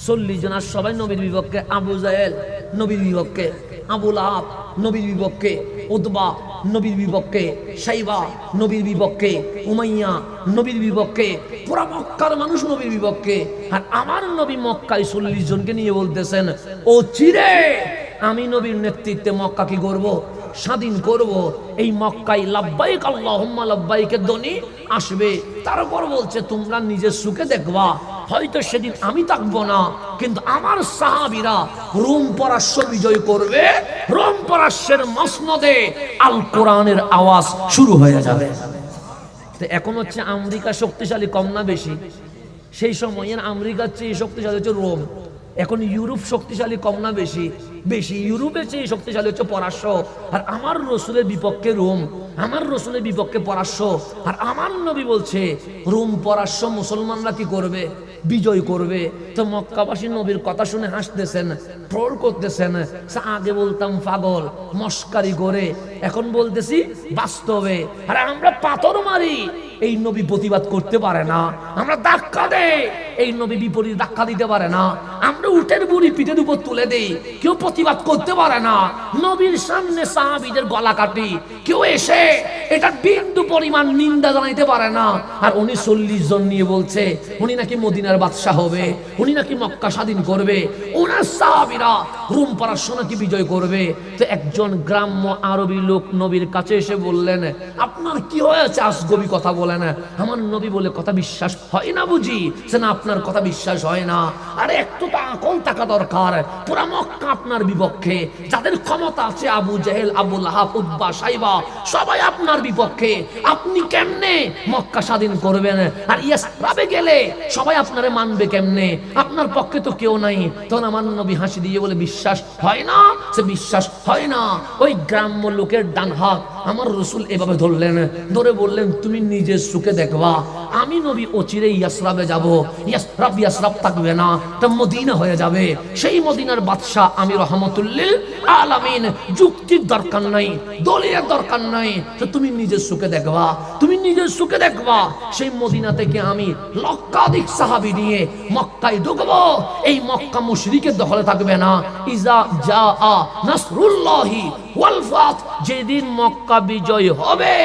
40 জন। আর সবাই নবীর বিপক্ষে। আবু জাহেল নবীর বিপক্ষে, আবু লাহাব নবীর বিপক্ষে, উতবা নবীর বিপক্ষে, শাইবা নবীর বিপক্ষে, উমাইয়া নবীর বিপক্ষে, পুরা মক্কার মানুষ নবীর বিপক্ষে। আর আমার নবী মক্কায় 40 জনকে নিয়ে বলতেছেন, ও চিরে আমি নবীর নেতৃত্বে মক্কা কি করব? স্বাধীন করব। এই মক্কায় লাব্বাইক আল্লাহুম্মা লাব্বাইকের ধ্বনি আসবে। তারপর বলছে, তোমরা নিজের চোখে দেখবা, হয়তো সেদিন আমি থাকবো না, কিন্তু আমার সাহাবীরা রোম পারস্য বিজয় করবে। রোম পারস্যের মসনদে আল কোরআনের আওয়াজ শুরু হয়ে যাবে। তো এখন হচ্ছে আমেরিকা শক্তিশালী কম না বেশি? সেই সময়ের আমেরিকার চেয়ে শক্তিশালী হচ্ছে রোম। এখন ইউরোপ শক্তিশালী কম না বেশি? বেশি। ইউরোপের চেয়ে শক্তিশালী হচ্ছে পরাশ্য, আর আমার রসুলের বিপক্ষে রোম, আমার রসুলের বিপক্ষে পরাশ্য। আর আমার নবী বলছে রোম পরাশ্য মুসলমানরা কি করবে? বিজয় করবে। তো মক্কাবাসী নবীর কথা শুনে হাসতেছেন, ট্রোল করতেছেন। আগে বলতাম পাগল, মস্কারি করে, এখন বলতেছি বাস্তবে। আরে আমরা পাথর মারি, এই নবী প্রতিবাদ করতে পারে না। আমরা ধাক্কা দেই, এই নবী বিপরীত ধাক্কা দিতে পারে না। আমরা উটের বুড়ি পিঠের উপর তুলে দেই, কেউ প্রতিবাদ করতে পারে না। নবীর সামনে সাহাবীদের গলা কাটি, কেউ এসে এটা বিন্দু পরিমাণ নিন্দা জানাইতে পারে না। আর উনি 40 জন নিয়ে বলছে উনি নাকি মদিনার বাদশাহ হবে, উনি নাকি মক্কা স্বাধীন করবে, ওনার সাহাবীরা রোম পারস্য নাকি বিজয় করবে। তো একজন গ্রাম্য আরবি লোক নবীর কাছে এসে বললেন, আপনার কি হয়েছে আজগবি কথা বলেন? আমার নবী বলে কথা বিশ্বাস হয় না বুঝি? সে না, আপনার কথা বিশ্বাস হয় না। আরে একটু তো আকল থাকা দরকার। পুরা মক্কা আপনার বিপক্ষে, যাদের ক্ষমতা আছে আবু জেহেল, আবু লাহাব, উতবা, সাইবা, সবাই আপনার বিপক্ষে। আপনি কেমনে মক্কা স্বাধীন করবেন? আর ইয়াসরাবে গেলে সবাই আপনারে মানবে কেমনে? আপনার পক্ষে তো কেউ নাই। তখন আমার নবী হাসি দিয়ে বলে, বিশ্বাস হয় না? সে বিশ্বাস হয় না। ওই গ্রাম্য লোকের ডান হাত আমার রসুল এভাবে ধরলেন, ধরে বললেন, তুমি নিজের চোখে দেখবা আমি নবী অচিরে ইয়াসরাবে যাব। ইয়াসরাব থাকবে না, তা মদিনা হয়ে যাবে। সেই মদিনার বাদশাহ আমি রহমতুল্লিল আলামিন। যুক্তির দরকার নাই, দলিলের দরকার নাই। তো তুমি নিজের চোখে দেখবা, তুমি নিজের চোখে দেখবা সেই মদিনা থেকে আমি লক্ষাধিক সাহাবী নিয়ে মক্কায় ঢুকবো। এই মক্কা মুশরিকের দখলে থাকবে না। ইজা জাআ নাসরুল্লাহি ওয়াল ফাত, যেদিন মক্কা বিজয় হবে,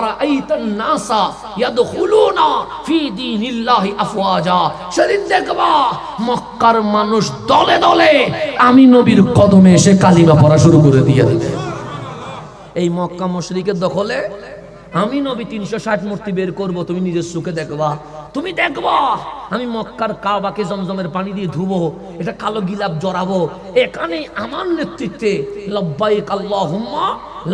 রাআইতান নাসা ইয়াদখুলুনা ফি দীনিল্লাহি আফওয়াজা, সেদিন দেখবা মক্কার মানুষ দলে দলে আমি নবীর কদমে এসে কালিমা পড়া শুরু করে দিয়ে দেবে। এই মক্কা মুশরিকের দখলে আমি নবী 360 মূর্তি বের করব, তুমি নিজের চোখে দেখবা। তুমি দেখবা আমি মক্কার কাবাকে জমজমের পানি দিয়ে ধুবো, এটা কালো গিলাপ জড়াবো, এখানে আমার নেতৃত্বে লব্বাইক আল্লাহুম্মা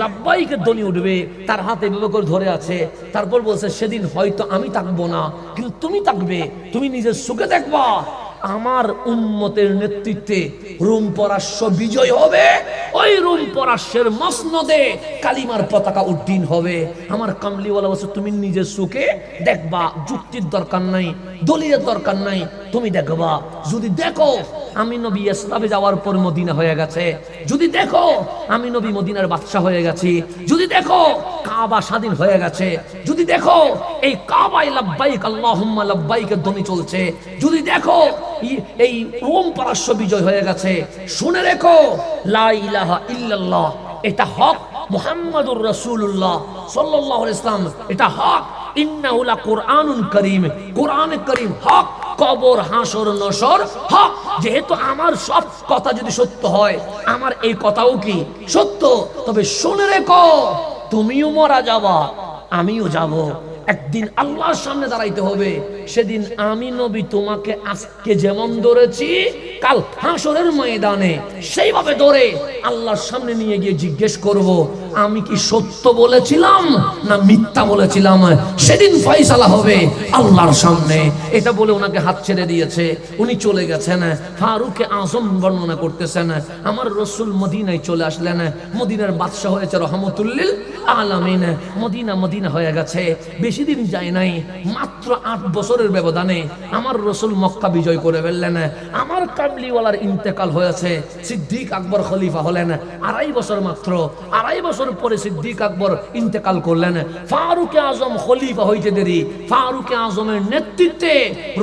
লাব্বাইকের ধ্বনি উঠবে। তার হাতে এভাবে করে ধরে আছে। তারপর বলছে সেদিন হয়তো আমি থাকবো না, কিন্তু তুমি থাকবে। তুমি নিজের চোখে দেখবা আমার উম্মতের নেতৃত্বে রোম পরাশ্য বিজয় হবে। ওই রোম পরাশ্বের মসনদে কালিমার পতাকা উড্ডীন হবে। আমার কামলিওয়ালা বলছে তুমি নিজের চোখে দেখবা, যুক্তির দরকার নাই, দলিলের দরকার নাই, তুমি দেখবা। যদি দেখো আমি নবী ইসলামে যাওয়ার পর মদিনা হয়ে গেছে, যদি দেখো আমি নবী মদিনার বাদশা হয়ে গেছি, যদি দেখো কাবা স্বাধীন হয়ে গেছে, যদি দেখো এই কাবায় লাব্বাইক আল্লাহুম্মা লাব্বাইকের ধ্বনি চলছে, যদি দেখো এই রোম পারস্য বিজয় হয়ে গেছে, শুনে রেখো লা ইলাহা ইল্লাল্লাহ এটা হক, মুহাম্মাদুর রাসূলুল্লাহ সাল্লাল্লাহু আলাইহি ওয়াসাল্লাম এটা হক, ইন্নাহু লাকুরআনুন কারীম, কোরআন কারীম হক, কবর হাসর নসর হক। যেহেতু আমার সব কথা যদি সত্য হয়, আমার এই কথাও কি সত্য। তবে শুনে রেখো তুমিও মারা যাবা, আমিও যাব। একদিন আল্লাহর সামনে দাঁড়াইতে হবে। সেদিন আমি নবী তোমাকে আজকে যেমন ধরেছি, কাল হাসরের ময়দানে সেইভাবে ধরে আল্লাহর সামনে নিয়ে গিয়ে জিজ্ঞেস করব, আমি কি সত্য বলেছিলাম না মিথ্যা বলেছিলাম। সেদিন ফয়সালা হবে আল্লাহর সামনে। এটা বলে ওনাকে হাত ছেড়ে দিয়েছে, উনি চলে গেছেন। ফারুকে আজম বর্ণনা করতেছেন, আমার রসুল মদিনায় চলে আসলেন। মদিনার বাদশা হয়েছে রহমতুল্লিল আলামিন। মদিনা হয়ে গেছে, বেশি দিন যায় নাই, মাত্র 8 বছরের ব্যবধানে আমার রসুল মক্কা বিজয় করে ফেললেন। আমার কামলিওয়ালার ইন্তেকাল হয়েছে, সিদ্দিক আকবর খলিফা হলেন। 2.5 বছর মাত্র, 2.5 বছর পরে সিদ্দিক আকবর ইন্তেকাল করলেন। ফারুকে আজম খলিফা হইতে দেরি। ফারুকে আজমের নেতৃত্বে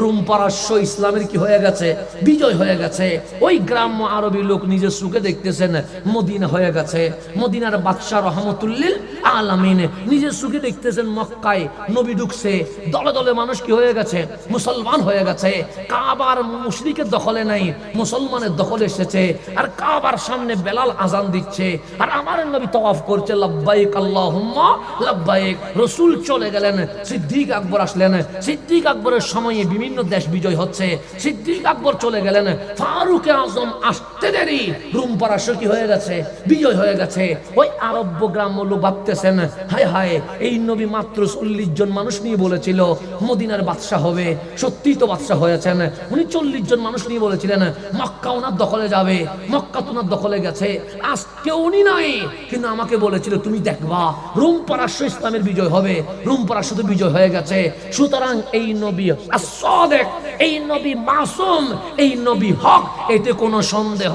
রোম পারস্য ইসলামের কি হয়ে গেছে, বিজয় হয়ে গেছে। ওই গ্রাম্য আরবি লোক নিজের চোখে দেখতেছেন মদিনা হয়ে গেছে। মদিনার বাদশা রহমতুল্লিল আলামিন নিজের চোখে দেখতেছেন মক্কায় নবী ঢুকছে, দলে দলে মানুষ কি হয়ে গেছে, মুসলমান হয়ে গেছে। কাবার মুশরিকের দখলে নাই, মুসলমানের দখলে এসেছে। আর কাবার সামনে বেলাল আজান দিচ্ছে, আর আমার নবী তওয়াফ করছে, লাব্বাইক আল্লাহুম্মা লাব্বাইক। রাসূল চলে গেলেন, সিদ্দিক আকবর আসলেন। সিদ্দিক আকবরের সময়ে বিভিন্ন দেশ বিজয় হচ্ছে, সিদ্দিক আকবর চলে গেলেন। ফারুকে আজম আসতে দেরি, রোম পারস্য কি হয়ে গেছে, বিজয় হয়ে গেছে। ওই আরব গ্রাম্য লোক ভাবতেছেন, হায় হায় এই নবী মাত্র 40 জন মানুষ নিয়ে বলেছিল মদিনার বাদশাহ হবে, সত্যিই তো বাদশাহ হয়েছেন। উনি 40 জন মানুষ নিয়ে বলেছিলেন মক্কা ওনার দখলে যাবে, মক্কা তোমার দখলে গেছে, আজকে উনি নাই, কিন্তু আমাকে বলেছিল তুমি দেখবা রোম পারস্য ইসলামের বিজয় হবে, রোম পারস্য তো বিজয় হয়ে গেছে। সুতরাং এই নবী আস-সাদিক, এই নবী মাসুম, এই নবী হক, এতে কোনো সন্দেহ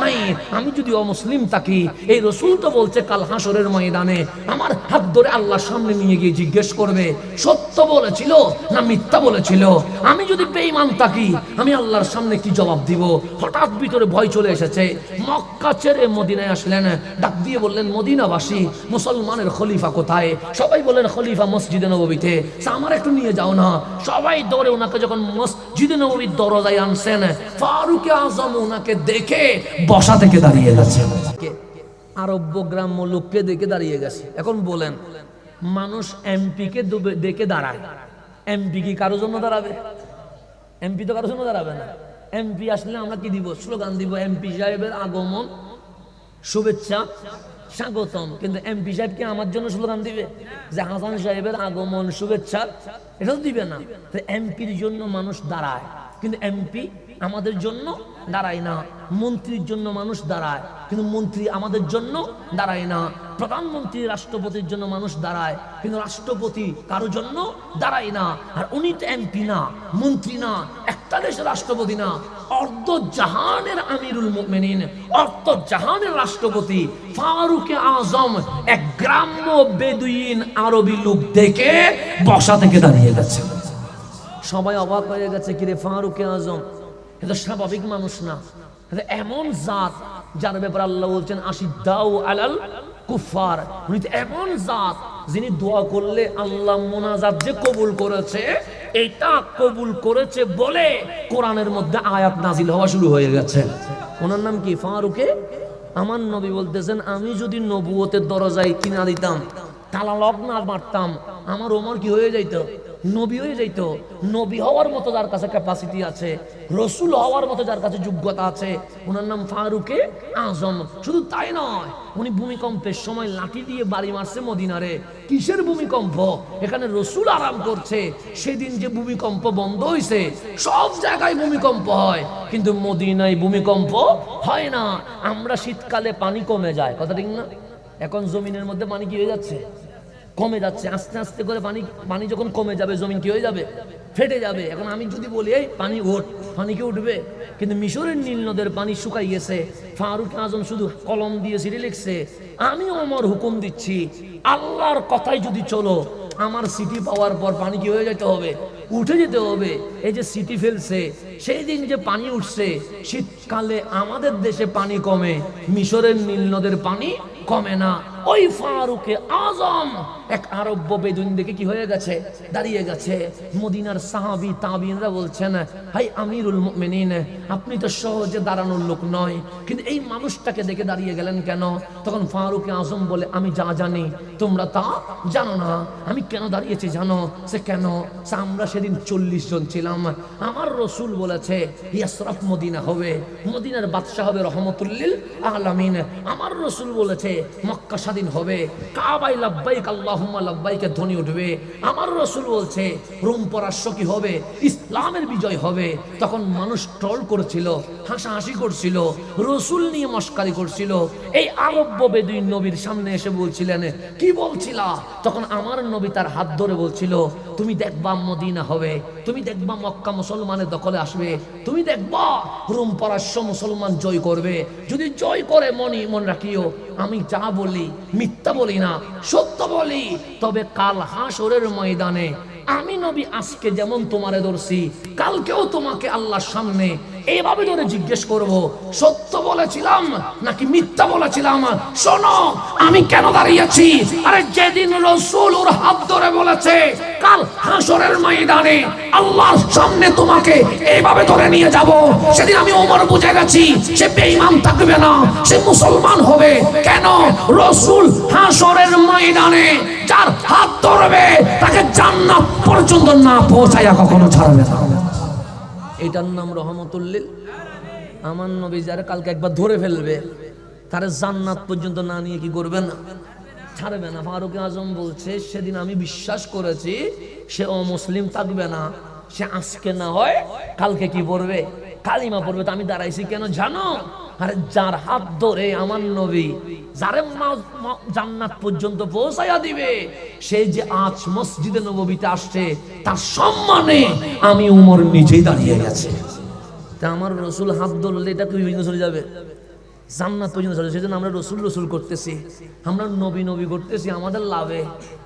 নাই। আমি যদি অমুসলিম থাকি, এই রসুল তো বলছে কাল হাসরের ময়দানে আমার হাত ধরে আল্লাহর সামনে নিয়ে গিয়ে জিজ্ঞেস করবে সত্য বলেছিল না মিথ্যা বলেছিল। আমি যদি বেঈমান থাকি, আমি আল্লাহর সামনে কি জবাব দিব? হঠাৎ ভিতরে ভয় চলে এসেছে। মক্কা ছেড়ে মদিনায় আসলেন, ডাক দিয়ে বললেন মদিনাবাসী, মুসলমানের খলিফা কোথায়? সবাই বললেন খলিফা মসজিদে নববীতে। আমার একটু নিয়ে যাও না। সবাই দৌড়ে ওনাকে যখন মসজিদে নববীর দরজায় আনছেন, ফারুক আজম ওনাকে দেখে বসা থেকে দাঁড়িয়ে গেছে। আরব্য গ্রাম্য লোককে দেখে দাঁড়িয়ে গেছে। এখন বলেন, মানুষ এমপি কে দেখে দাঁড়ায়, এমপি কি কারোর জন্য দাঁড়াবে? এমপি তো কারোর জন্য দাঁড়াবে না। এমপি আসলে আমরা কি দিব? স্লোগান দিব, এমপি সাহেবের আগমন শুভেচ্ছা স্বাগতম। কিন্তু এমপি সাহেব কি আমার জন্য স্লোগান দিবে যে হাসান সাহেবের আগমন শুভেচ্ছা? এটা তো দিবে না। তো এমপির জন্য মানুষ দাঁড়ায়, কিন্তু এমপি আমাদের জন্য দাঁড়ায় না। মন্ত্রীর জন্য মানুষ দাঁড়ায়, কিন্তু মন্ত্রী আমাদের জন্য দাঁড়ায় না। প্রধানমন্ত্রী রাষ্ট্রপতির জন্য মানুষ দাঁড়ায়, কিন্তু রাষ্ট্রপতি কারোর জন্য দাঁড়ায় না। আর উনি তো এমপি না, মন্ত্রী না, একটা দেশের রাষ্ট্রপতি না, অর্ধ জাহানের আমিরুল মুমিনিন, অর্ধ জাহানের রাষ্ট্রপতি ফারুক আজম এক গ্রাম্য বেদুইন আরবি লোক দেখে বসা থেকে দাঁড়িয়ে গেছে। সবাই অবাক হয়ে গেছে, কিরে ফারুক আজম এটা স্বাভাবিক মানুষ না, এটা এমন জাত যার ব্যাপারে আল্লাহ বলছেন আশিদ্দাউ আলাল কুফার। উনি তো এমন জাত যিনি দোয়া করলে আল্লাহ মোনাজাত যে কবুল করেছে, এটা কবুল করেছে বলে কোরআনের মধ্যে আয়াত নাজিল হওয়া শুরু হয়ে গেছে। ওনার নাম কি? ফারুকে। আমার নবী বলতেছেন আমি যদি নবুয়তের দরজায় কিনা দিতাম, তালা লক না মারতাম, আমার ওমর কি হয়ে যাইত? নবী হয়ে যাইতো। নবী হওয়ার মতো যার কাছে ক্যাপাসিটি আছে, রসুল হওয়ার মতো যার কাছে যোগ্যতা আছে, ওনার নাম ফারুকে আজম। শুধু তাই নয়, উনি ভূমিকম্পের সময় লাঠি দিয়ে বাড়ি মারছে মদিনারে। কিসের ভূমিকম্প? এখানে রসুল আরাম করছে, সেদিন যে ভূমিকম্প বন্ধ হয়েছে। সব জায়গায় ভূমিকম্প হয়, কিন্তু মদিনায় ভূমিকম্প হয় না। আমরা শীতকালে পানি কমে যায়, কথা ঠিক না? এখন জমিনের মধ্যে পানি কি হয়ে যাচ্ছে? কমে যাচ্ছে। আস্তে আস্তে করে পানি যখন কমে যাবে, জমিন কি হয়ে যাবে? ফেটে যাবে। এখন আমি যদি বলি এই পানি ওঠ, পানি কি উঠবে? কিন্তু মিশরের নীল নদের পানি শুকাই গেছে। ফারুক আজম শুধু কলম দিয়ে সিঁড়ি লিখছে, আমি ওমর হুকুম দিচ্ছি আল্লাহর কথাই যদি চলো, আমার সিটি পাওয়ার পর পানি কি হয়ে যেতে হবে? উঠে যেতে হবে। এই যে সিটি ফেলছে, সেই দিন যে পানি উঠছে, শীতকালে আমাদের দেশে পানি কমে, মিশরের নীল নদের পানি কমে না। ওই ফারুকে আজম এক আরব্য বেদুইন দেখে কি হয়ে গেছে? দাঁড়িয়ে গেছে। মদিনার সাহাবী তাবিইনরা বলছেন, হাই আমিরুল মুমিনিন, আপনি তো সহজে দাঁড়ানোর লোক নয়, কিন্তু এই মানুষটাকে দেখে দাঁড়িয়ে গেলেন কেন? তখন ফারুকে আজম বলে, আমি যা জানি তোমরা তা জানো না। আমি কেন দাঁড়িয়েছি জানো? সে কেন? আমরা সেদিন 40 জন ছিলাম। আমার রসুল বলেছে ইয়াসরাফ মদিনা হবে, মদিনার বাদশাহ হবে রহমতুল্লিল আলামিন। আমার রসুল বলেছে মক্কা স্বাধীন হবে, কাবায় লাব্বাইক আল্লাহুম্মা লাব্বাইকে ধ্বনি উঠবে। আমার রসুল বলছে রোম পারস্য কি হবে? ইসলামের বিজয় হবে। তখন মানুষ ট্রল করছিল, হাসাহাসি করছিল, রসুল নিয়ে মস্কারি করছিল। এই আরব্য বেদুইন নবীর সামনে এসে বলছিলেন, কি বলছিলা? তখন আমার নবী তার হাত ধরে বলছিল, তুমি দেখবা মদিনা হবে, তুমি দেখবা মক্কা মুসলমানের দখলে আসবে, তুমি দেখবা রোম পারস্য মুসলমান জয় করবে। যদি জয় করে মন রাখিও, আমি যা বলি মিথ্যা বলি না, সত্য বলি। তবে কাল হাসরের ময়দানে আমি নবী আজকে যেমন তোমারে ধরছি, কালকেও তোমাকে আল্লাহর সামনে এইভাবে ধরে জিজ্ঞেস করব, সত্য বলেছিলাম নাকি মিথ্যা বলেছিলাম। শোনো আমি কেন দাঁড়িয়েছি। আরে যেদিন রাসূল ওর হাত ধরে বলেছে কাল হাসরের ময়দানে আল্লাহর সামনে তোমাকে এইভাবে ধরে নিয়ে যাব, সেদিন আমি ওমর বুঝে গেছি সে বেঈমান থাকবে না, সে মুসলমান হবে। কেন? রাসূল হাসরের ময়দানে যার হাত ধরবে তাকে জান্নাত পর্যন্ত না পৌঁছায়া কখনো ছাড়বে না। এটার নাম রহমতুল্লিল। আমার নবী যারা কালকে একবার ধরে ফেলবে, তারা জান্নাত পর্যন্ত না নিয়ে কি করবে না? ছাড়বে না। ফারুক আজম বলছে সেদিন আমি বিশ্বাস করেছি সে অমুসলিম থাকবে না, সে আজকে না হয় কালকে কি পড়বে, কালিমা পড়বে। তো আমি দাঁড়াইছি কেন জানো? আরে যার হাত ধরে আমার নবী যারে জান্নাত পর্যন্ত পৌঁছায়া দিবে, সেই যে আজ মসজিদে নববীতে আসছে, তার সম্মানে আমি উমর নিজেই দাঁড়িয়ে গেছে। তা আমার রসুল হাত ধরলে এটা তুই চলে যাবে, জান্নাত পর্যন্ত চলে। সেজন্য আমরা রসুল রসুল করতেছি, আমরা নবী নবী করতেছি আমাদের লাভে।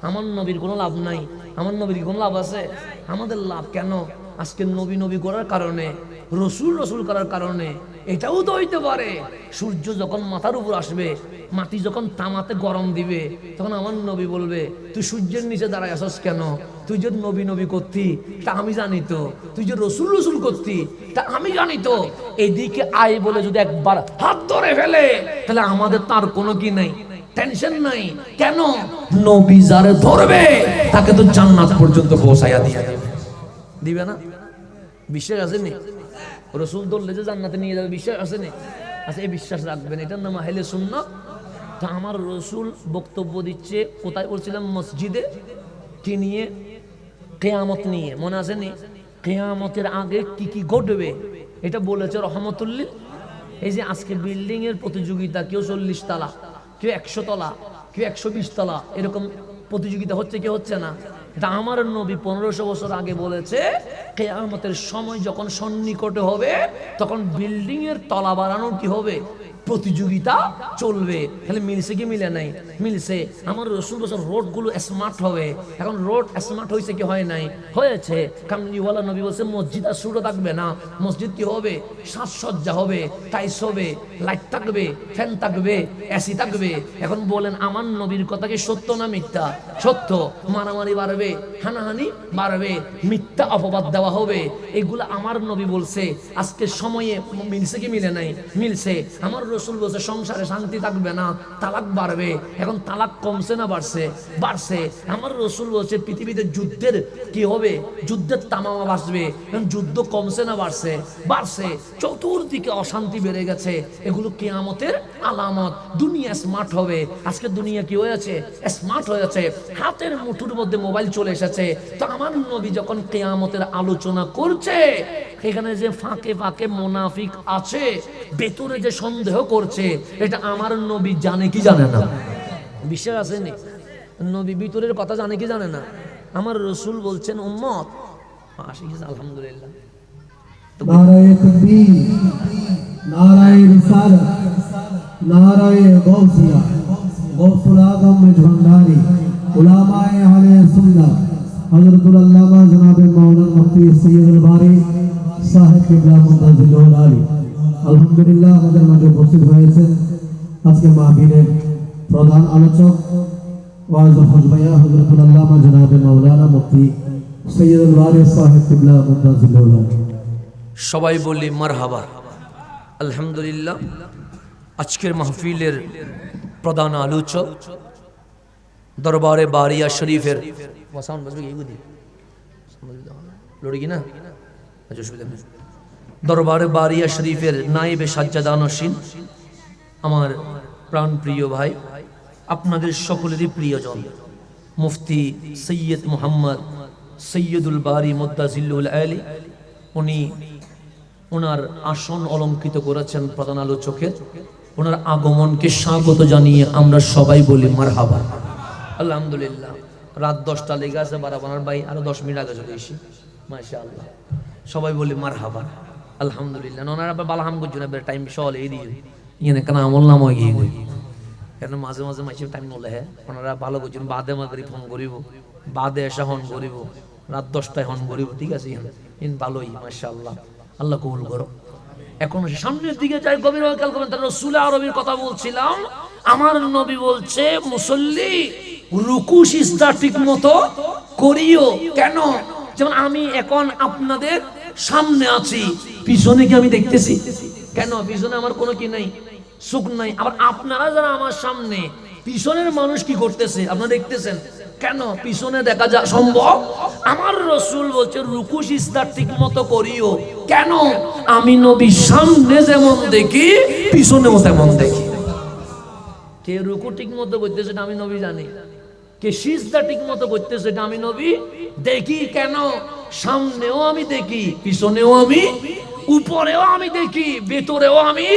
আমার নবীর কোনো লাভ নাই। আমার নবীর কোনো লাভ আছে? আমাদের লাভ কেন? আজকে নবী নবী করার কারণে, রসুল রসুল করার কারণে। এটাও তো হইতে পারে সূর্য যখন মাথার উপর আসবে, মাটি যখন তামাতে গরম দিবে, তখন আমার নবী বলবে তুই সূর্যের নিচে দাঁড়ায় আসস কেন? তুই যে নবী নবী করতি তা আমি জানি তো, তুই যে রসুল রসুল করতি তা আমি জানি তো। এদিকে আয় বলে যদি একবার হাত ধরে ফেলে, তাহলে আমাদের তার কোনো কি নাই, টেনশন নাই। কেন? নবী যারে ধরবে তাকে তো জান্নাত পর্যন্ত পৌঁছাইয়া দিয়ে দিবে না? বিশ্বাস আসেনি? রসুল ধরলে যে জান্নাতে নিয়ে যাবে, বিশ্বাস আসেনি? আচ্ছা, এই বিশ্বাস রাখবেন, এটার নাম আহলে সুন্নাত। তা আমার রসুল বক্তব্য দিচ্ছে কোথায় বলছিলাম? মসজিদে। কি নিয়ে? কিয়ামত নিয়ে। মনে আসেনি? কিয়ামতের আগে কি কি ঘটবে এটা বলেছে রহমতুল্লিল। এই যে আজকে বিল্ডিং এর প্রতিযোগিতা, কেউ 40 তলা, কেউ 100 তলা, কেউ 120 তলা, এরকম প্রতিযোগিতা হচ্ছে, কেউ হচ্ছে না। এটা আমার নবী 1500 বছর আগে বলেছে কিয়ামতের সময় যখন সন্নিকটে হবে, তখন বিল্ডিং এর তলা বাড়ানোর কি হবে? প্রতিযোগিতা চলবে। তাহলে মিলছে কি মিলে নাই? মিলছে। আমার রসুল বছর রোড গুলো স্মার্ট হবে। এখন রোড স্মার্ট হয়েছে কি হয় নাই? হয়েছে। কামলিওয়ালা নবী বলছে মসজিদ আর শুরু থাকবে না, মসজিদ কি হবে? সাজসজ্জা হবে, টাইস হবে, লাইট থাকবে, ফ্যান থাকবে, এসি থাকবে। এখন বলেন আমার নবীর কথা কি সত্য না মিথ্যা? সত্য। মারামারি বাড়বে, হানাহানি বাড়বে, মিথ্যা অপবাদ দেওয়া হবে, এগুলো আমার নবী বলছে। আজকে সময়ে মিলছে কি মিলে নাই? মিলছে। আমার রসুল বলছে সংসারে শান্তি থাকবে না, তালাক বাড়বে। এখন তালাক কমছে না বাড়ছে? বাড়ছে। আমার রসুল বলছে পৃথিবীতে যুদ্ধের কি হবে? যুদ্ধের তামামা বাঁচবে। এখন যুদ্ধ কমছে না বাড়ছে? বাড়ছে। চতুর্দিকে অশান্তি বেড়ে গেছে। এগুলো কিয়ামতের আলামত। দুনিয়া স্মার্ট হবে। আজকে দুনিয়া কি হয়েছে? স্মার্ট হয়েছে। হাতের মুঠোর মধ্যে মোবাইল চলে এসেছে। তো আমার নবী যখন কিয়ামতের আলোচনা করছে, এখানে যে ফাঁকে ফাঁকে মুনাফিক আছে, ভেতরে যে সন্দেহ করছে, এটা আমার নবী জানে কি জানে না? বিশ্বাস আসেনি? নবী ভিতরের কথা জানে কি জানে না? আমার রসুল বলছেন উম্মত আলহামদুলিল্লাহ, নারায়ে তাকবীর, নারায়ে রিসালাত, নারায়ে গাউসিয়া, গাউসুল আযম মেজভান্ডারি, উলামায়ে আহলে সুন্নাহ, হযরতুল আল্লামা জনাবে মাওলানা মুফতি সৈয়দুল বারী সাহেব কিবলা মুনতাজিলুল আলী আলহামদুলিল্লাহ আমাদের মাঝে উপস্থিত হয়েছেন আজকের মাহফিলের প্রধান আলোচক ওয়াজ হুজবায়া হযরতুল আল্লামা জনাবে মাওলানা মুফতি সৈয়দুল বারী সাহেব কিবলা মুনতাজিলুল আলী। সবাই বলি মারহাবা। আলহামদুলিল্লাহ। আজকের মাহফিলের প্রধান আলোচক দরবারে বারিয়া শরীফের দরবারে বারিয়া শরীফের নায়েবে সাজ্জাদানশীন আমার প্রাণ প্রিয় ভাই, আপনাদের সকলেরই প্রিয়জন মুফতি সৈয়দ মুহাম্মদ সৈয়দুল বারী মুনতাজিলুল আলী, উনি ওনার আসন অলঙ্কৃত করেছেন প্রধান আলোচকের। ওনার আগমনকে স্বাগত জানিয়ে আমরা সবাই বলি মারহাবা। আলহামদুলিল্লাহ। রাত 10টা লেগে আছে, বারাবানার ভাই আরো 10 মিনিট আগে চলে এসি। মাশাআল্লাহ, সবাই বলি মারহাবা। আলহামদুলিল্লাহ। ওনারা আবার বালাহাম করছেন, টাইম সল এই দিয়ে ইয়ে কেন আমল নাম হয়ে গিয়ে কেন মাঝে মাঝে মাসে টাইম নলে। হ্যাঁ, ওনারা ভালো করছেন। বাদে মাগরিব ফোন করিব, বাদে এসা হন করিব, রাত 10টায় হন করিব। ঠিক আছে, ইন ভালোই মাশাআল্লাহ, আল্লাহ কবুল করো। এখন সামনের দিকে যাই, গভীর খেয়াল করবেন। তার রাসূল আরবির কথা বলছিলাম। আমার নবী বলছে মুসল্লি রুকু সিজদা ঠিক মতো করিও। কেন? যেমন আমি এখন আপনাদের সামনে আছি, পিছনে কি আমি দেখতেছি? কেন? পিছনে আমার কোনো কি নাই, সুখ নাই। আবার আপনারা যারা আমার সামনে, পিছনের মানুষ কি করতেছে আপনারা দেখতেছেন। কেন? পিছনে দেখা যা সম্ভব। আমার রাসূল বলছে রুকু সিজদা ঠিক মতো করিও। কেন? আমি নবী সামনে যেমন দেখি, পিছনেও তেমন দেখি। কে রুকু ঠিক মতো করতেছে এটা আমি নবী জানি, কে সিজদা ঠিক মতো করতেছে এটা আমি নবী দেখি। কেন? সামনেও আমি দেখি, পিছনেও আমি, উপরেও আমি দেখি, ভেতরেও আমি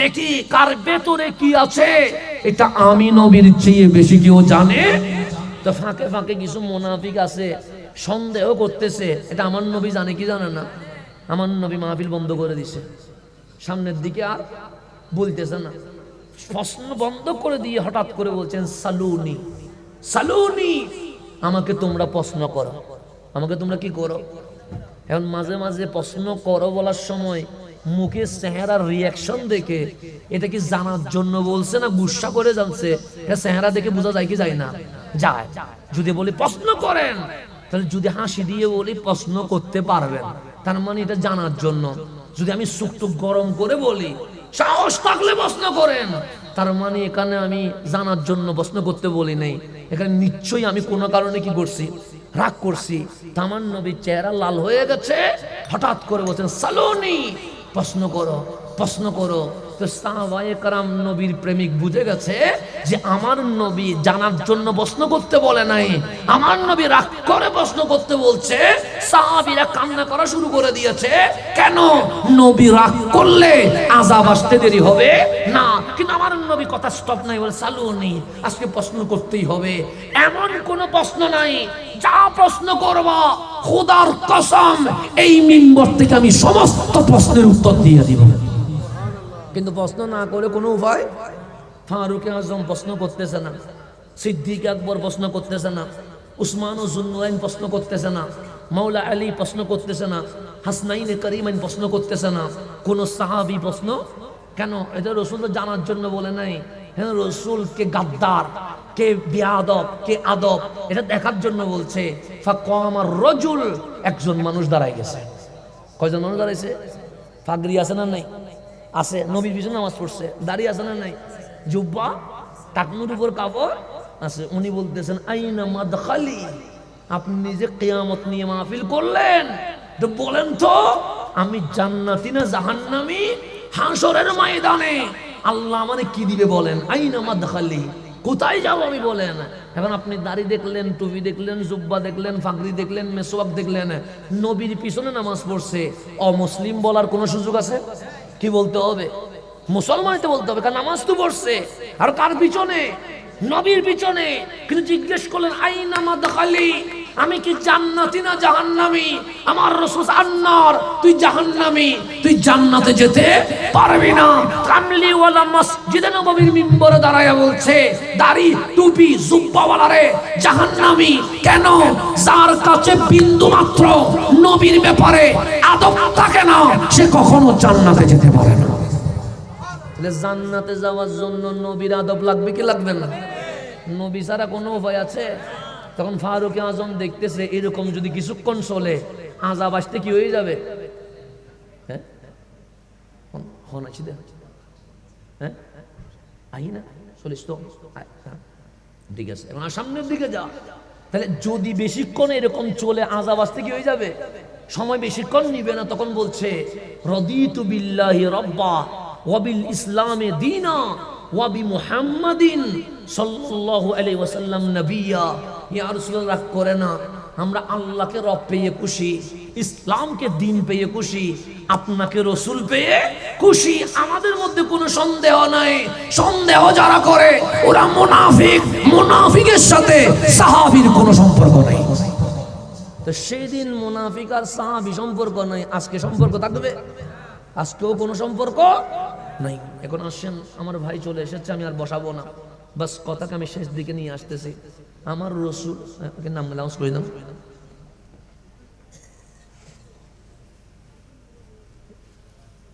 দেখি। কার ভেতরে কি আছে এটা আমি নবীর চেয়ে বেশি কেউ জানে। তো ফাঁকে ফাঁকে কিছু মুনাফিক আছে সন্দেহ করতেছে এটা আমার নবী জানে কি জানে না। আমার নবী মাহফিল বন্ধ করে দিছে, সামনের দিকে আর বলতেছে না, প্রশ্ন বন্ধ করে দিয়ে হঠাৎ করে বলছেন সালুনি সালুনি, আমাকে তোমরা প্রশ্ন করো, আমাকে তোমরা কি করো। এখন মাঝে মাঝে প্রশ্ন করো বলার সময় মুখের চেহারার রিয়াকশন দেখে এটা কি জানার জন্য বলছে না গুসা করে জানছে, এটা চেহারা দেখে বোঝা যায় কি যায় না? যায়। যদি বলি প্রশ্ন করেন, তাহলে যদি হাসি দিয়ে বলি প্রশ্ন করতে পারবেন, তার মানে এটা জানার জন্য। যদি আমি সুক্ত গরম করে বলি সাহস থাকলে প্রশ্ন করেন, তার মানে এখানে আমি জানার জন্য প্রশ্ন করতে বলি নাই, এখানে নিশ্চয়ই আমি কোনো কারণে কি করছি, রাগ করছি। তামান নবীর চেহারা লাল হয়ে গেছে, হঠাৎ করে বলছেন সালুনি, প্রশ্ন করো প্রশ্ন করো। তো সাহাবায়ে কেরাম নবীর প্রেমিক বুঝে গেছে যে আমার নবী জানার জন্য প্রশ্ন করতে বলে নাই, আমার নবী রাগ করে প্রশ্ন করতে বলছে। সাহাবীরা কান্না করা শুরু করে দিয়েছে। কেন? নবী রাগ করলে আযাব আসতে দেরি হবে না, কিন্তু আমার নবী কথা স্টপ নাই, বলে সালুনি, আজকে প্রশ্ন করতেই হবে। এমন কোনো প্রশ্ন নাই, যা প্রশ্ন করবা খোদার কসম এই মিম্বর থেকে আমি সমস্ত প্রশ্নের উত্তর দিয়ে দিব। কিন্তু প্রশ্ন না করে কোনো উপায়। ফারুক আজম প্রশ্ন করতেছে না, সিদ্দিক আকবর প্রশ্ন করতেছে না, উসমান ও জুন্নুরাইন প্রশ্ন করতেছে না, মাওলা আলী প্রশ্ন করতেছে না, হাসনাইনে করিমাইন প্রশ্ন করতেছে না, কোন সাহাবী প্রশ্ন। কেন? এটা রসুল জানার জন্য বলে নাই, হ্যাঁ রসুল কে গাদ্দার, কে বিয়াদব, কে আদব, এটা দেখার জন্য বলছে। ফাকামার রাজুল, একজন মানুষ দাঁড়ায় গেছে। কয়জন মানুষ দাঁড়াইছে? পাগড়ি আছে না নাই? আছে। নবীর পিছনে নামাজ পড়ছে, দাঁড়িয়ে আছে না নাই? জুব্বা, টাকনুর উপর কাপড় আছে। উনি বলতেছেন আইনা মাদখালি, আপনি যে কিয়ামত নিয়ে মাহফিল করলেন, তো বলেন তো আমি জান্নাতি না জাহান্নামী? হাসরের ময়দানে আল্লাহ আমারে কি দিবে বলেন? আইনা মাদখালি, কোথায় যাব আমি বলেন? এখন আপনি দাড়ি দেখলেন, টুপি দেখলেন, জুব্বা দেখলেন, ফাগড়ি দেখলেন, মেসওয়াক দেখলেন, নবীর পিছনে নামাজ পড়ছে, অমুসলিম বলার কোনো সুযোগ আছে? কি বলতে হবে? মুসলমানতে বলতে হবে, কারণ নামাজ তো পড়ছে। আর কার পিছনে? নবীর পিছনে। কিন্তু জিজ্ঞেস করলেন আইনা মাদখালি, আমি কি জান্নাতি না জাহান্নামী? আমার রাসূল আন্নার, তুই জাহান্নামী, তুই জান্নাতে যেতে পারবি না। কামলি ওয়ালা মসজিদে নববীর মিম্বরে দাঁড়ায়া বলছে দাড়ি টুপি জুব্বাওয়ালারে জাহান্নামী। কেন? যার কাছে বিন্দু মাত্র নবীর ব্যাপারে আদব থাকে না, সে কখনো জান্নাতে যেতে পারে না। তাহলে জান্নাতে যাওয়ার জন্য নবীর আদব লাগবে কি লাগবে না? নবী ছাড়া কোনো উপায় আছে? তখন ফারুক আজম দেখতেছে এরকম যদি কিছুক্ষণ চলে আযাব আসতে কি হয়ে যাবে। হ্যাঁ হ্যাঁ আই না চলিস তো, ঠিক আছে, এখন সামনের দিকে যা। তাহলে যদি বেশিক্ষণ এরকম চলে আযাব আসতে কি হয়ে যাবে, সময় বেশিক্ষণ নিবে না। তখন বলছে রাদিতু বিল্লাহি রাব্বা ওয়া বিল ইসলামে দীনা ওয়া বি মুহাম্মাদিন সাল্লাল্লাহু আলাইহি ওয়াসাল্লাম নবিয়্যা। ইয়া রাসূলুল্লাহ, রাগ করে না, আমরা আল্লাহকে রব পেয়ে খুশি, ইসলামকে দিন পেয়ে খুশি, আপনাকে রসুল পেয়ে খুশি, আমাদের মধ্যে কোনো সন্দেহ নাই। সন্দেহ যারা করে ওরা মুনাফিক, মুনাফিকের সাথে সাহাবীর কোনো সম্পর্ক নাই। তো সেই দিন মুনাফিক আর সাহাবী সম্পর্ক নাই, আজকে সম্পর্ক থাকবে? আজকেও কোনো সম্পর্ক নাই। এখন আসেন, আমার ভাই চলে এসেছে, আমি আর বসাবো না, বাস কথাকে আমি শেষ দিকে নিয়ে আসতেছি। আমার রসুল নাম লাউন্স করে দাও।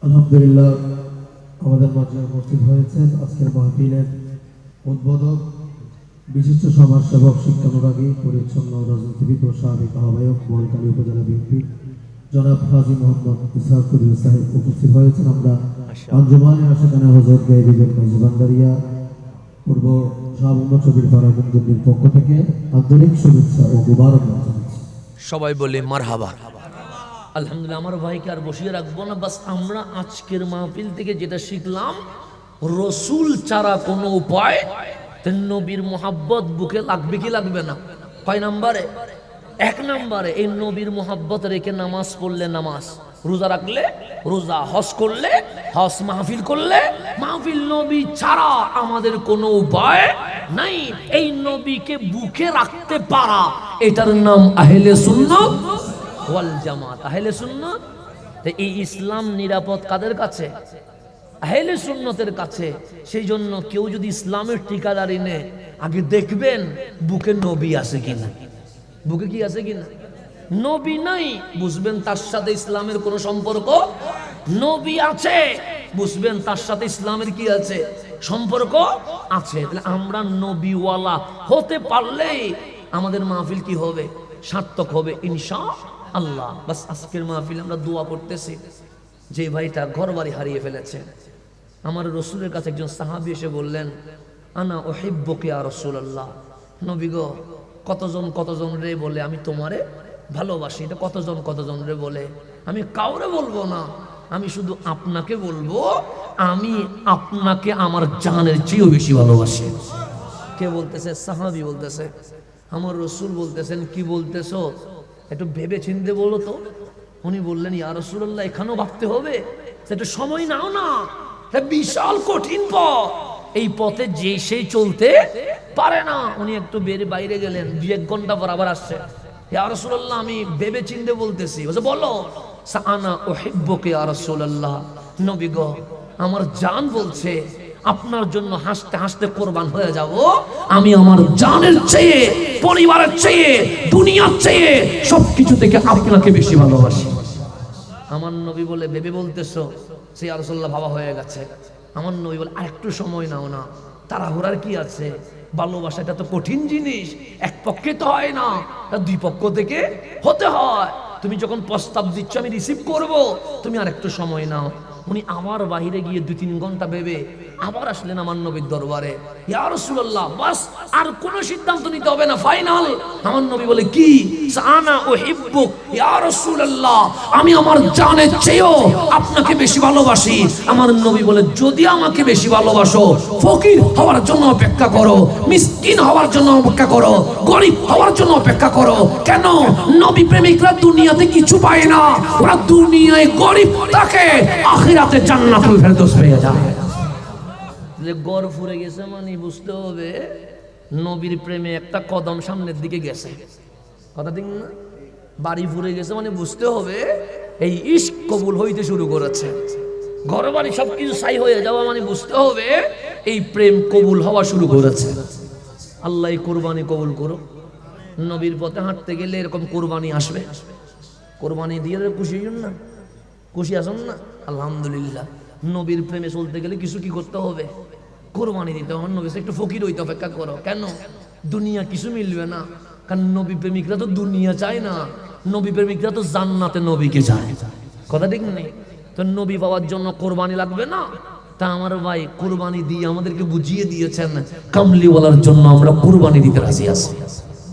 আলহামদুলিল্লাহ, আমাদের মাঝে উপস্থিত হয়েছেন আজকের মাহফিলের উদ্বোধক, বিশিষ্ট সমাজসেবক, শিক্ষানুরাগী, পরিচ্ছন্ন রাজনীতিবিদ ও সাবেক আহ্বায়ক বোয়ালখালী উপজেলা বিএনপি জনাব হাজী মোহাম্মদ ইসহাকুল সাহেব উপস্থিত হয়েছেন। আমরা আঞ্জুমানে আশিকানা হযরত গায়েবীদের মেজবান্দারিয়া পূর্ব শাহমুহাম্মদ শফির ফারাকুদ্দিনের পক্ষ থেকে আন্তরিক শুভেচ্ছা ও মুবারকবাদ জানাচ্ছি। সবাই বলে মারহাবা। আলহামদুলিল্লাহ, আমার ভাইকে আর বসিয়ে রাখবো না, বাস আমরা আজকের মাহফিল থেকে যেটা শিখলাম রসুল ছাড়া কোনো উপায়, নবীর মোহাব্বত বুকে লাগবে কি লাগবে না? কয় নাম্বারে? 1 নম্বরে এই নবীর মোহাব্বত রেখে নামাজ পড়লে নামাজ, রোজা রাখলে রোজা, হজ করলে হজ, মাহফিল করলে মাহফিল। নবী ছাড়া আমাদের কোনো উপায় নাই। এই নবীকে বুকে রাখতে পারা, এটার নাম আহলে সুন্নাত ওয়াল জামাত। আহলে সুন্নাত। এই ইসলাম নিরাপদ কাদের কাছে? আহলে সুন্নতের কাছে। সেই জন্য কেউ যদি ইসলামের ঠিকাদারি নেয়, আগে দেখবেন বুকে নবী আছে কিনা। বুকে কি আছে কিনা? নবী নাই, বুঝবেন তার সাথে ইসলামের কোনো সম্পর্ক। নবী আছে, বুঝবেন তার সাথে ইসলামের কি আছে? সম্পর্ক আছে। তাহলে আমরা নবীওয়ালা হতে পারলেই আমাদের মাহফিল কি হবে? সার্থক হবে ইনশাআল্লাহ। বাস আজকের মাহফিল আমরা দোয়া করতেছি যে ভাইটা ঘর বাড়ি হারিয়ে ফেলেছে। আমার রসুলের কাছে একজন সাহাবী এসে বললেন, আনা উহিব্বুকা ইয়া রাসূলুল্লাহ। নবী গো, কতজন রে বলে আমি তোমারে ভালোবাসি। এটা কতজন রে বলে? আমি কাউরে বলবো না, আমি শুধু আপনাকে বলবো, আমি আপনাকে আমার জানের চেয়েও বেশি ভালোবাসি। কে বলতেছে? সাহাবী বলতেছে। আমার রসুল বলতেছেন, কি বলতেছো? একটু ভেবে চিন্তে বলো তো। উনি বললেন, ইয়া রাসূলুল্লাহ, এখানেও ভাবতে হবে, একটু সময় নাও না, বিশাল কঠিন পথ, এই পথে যে সেই চলতে পারে না। উনি একটু বাইরে গেলেন, 2-1 ঘন্টা পর আবার আসছে। ইয়া রাসূলুল্লাহ, আমি ভেবে চিন্তে বলতেছি। বলছে, বলো। আনা উহিব্বুকা ইয়া রাসূলুল্লাহ। নবী গো, আমার জান বলছে আপনার জন্য হাসতে হাসতে কোরবান হয়ে যাব। আমি আমার জানের চেয়ে, পরিবারের চেয়ে, দুনিয়ার চেয়ে সবকিছু থেকে আপনাকে বেশি ভালোবাসি। আমার নবী বলে, ভেবে বলতেছো? সে ইয়া রাসূলুল্লাহ, ভাবা হয়ে গেছে। আমার নবী বলে, আরেকটু সময় নাও না, তাড়াহুড়ার কি আছে? ভালোবাসা এটা তো কঠিন জিনিস, এক পক্ষে তো হয় না, এটা 2 পক্ষ থেকে হতে হয়। তুমি যখন প্রস্তাব দিচ্ছ আমি রিসিভ করব, তুমি আরেকটু সময় নাও। উনি আমার বাহিরে গিয়ে 2-3 ঘন্টা ভেবে আবার আসলেন আমার নবীর দরবারে। ইয়া রাসূলুল্লাহ, বাস আর কোনো সিদ্ধান্ত নিতে হবে না, ফাইনাল। আমার নবী বলে, কি? আনা উহিব্বুক ইয়া রাসূলুল্লাহ, আমি আমার জানের চেয়েও আপনাকে বেশি ভালোবাসি। আমার নবী বলে, যদি আমাকে বেশি ভালোবাসো, ফকির হওয়ার জন্য অপেক্ষা করো, মিসকিন হওয়ার জন্য অপেক্ষা করো, গরিব হওয়ার জন্য অপেক্ষা করো। কেন? নবী প্রেমিকরা দুনিয়াতে কিছু পায় না, ওরা দুনিয়ায় গরিব থাকে, আখিরাতে জান্নাতুল ফেরদৌস পেয়ে যায়। যে গড় ফুরে গেছে মানে বুঝতে হবে নবীর প্রেমে একটা কদম সামনের দিকে গেছে। কথা ঠিক না? বাড়ি ফুরে গেছে মানে বুঝতে হবে এই ইশক কবুল হইতে শুরু করেছে। ঘর বাড়ি সবকিছু ছাই হয়ে যাওয়া মানে বুঝতে হবে এই প্রেম কবুল হওয়া শুরু করেছে। আল্লাহ কুরবানি কবুল করো। নবীর পথে হাঁটতে গেলে এরকম কুরবানি আসবে। কুরবানি দিয়ে খুশি হইন না? খুশি আসুন না? আলহামদুলিল্লাহ। নবীর প্রেমে চলতে গেলে কিছু কি করতে হবে? কোরবানি দিতে হবে। নবী একটু ফকির হইতে অপেক্ষা করো। কেন? দুনিয়া কিছু মিলবে না, কারণ নবী প্রেমিকরা তো দুনিয়া চায় না, নবী প্রেমিকরা তো জান্নাতে নবীকে চায়। কথা ঠিক নেই? তো নবী পাওয়ার জন্য কোরবানি লাগবে না? তা আমার ভাই কোরবানি দিয়ে আমাদেরকে বুঝিয়ে দিয়েছেন, কামলিওয়ালার জন্য আমরা কোরবানি দিতে রাজি আছি।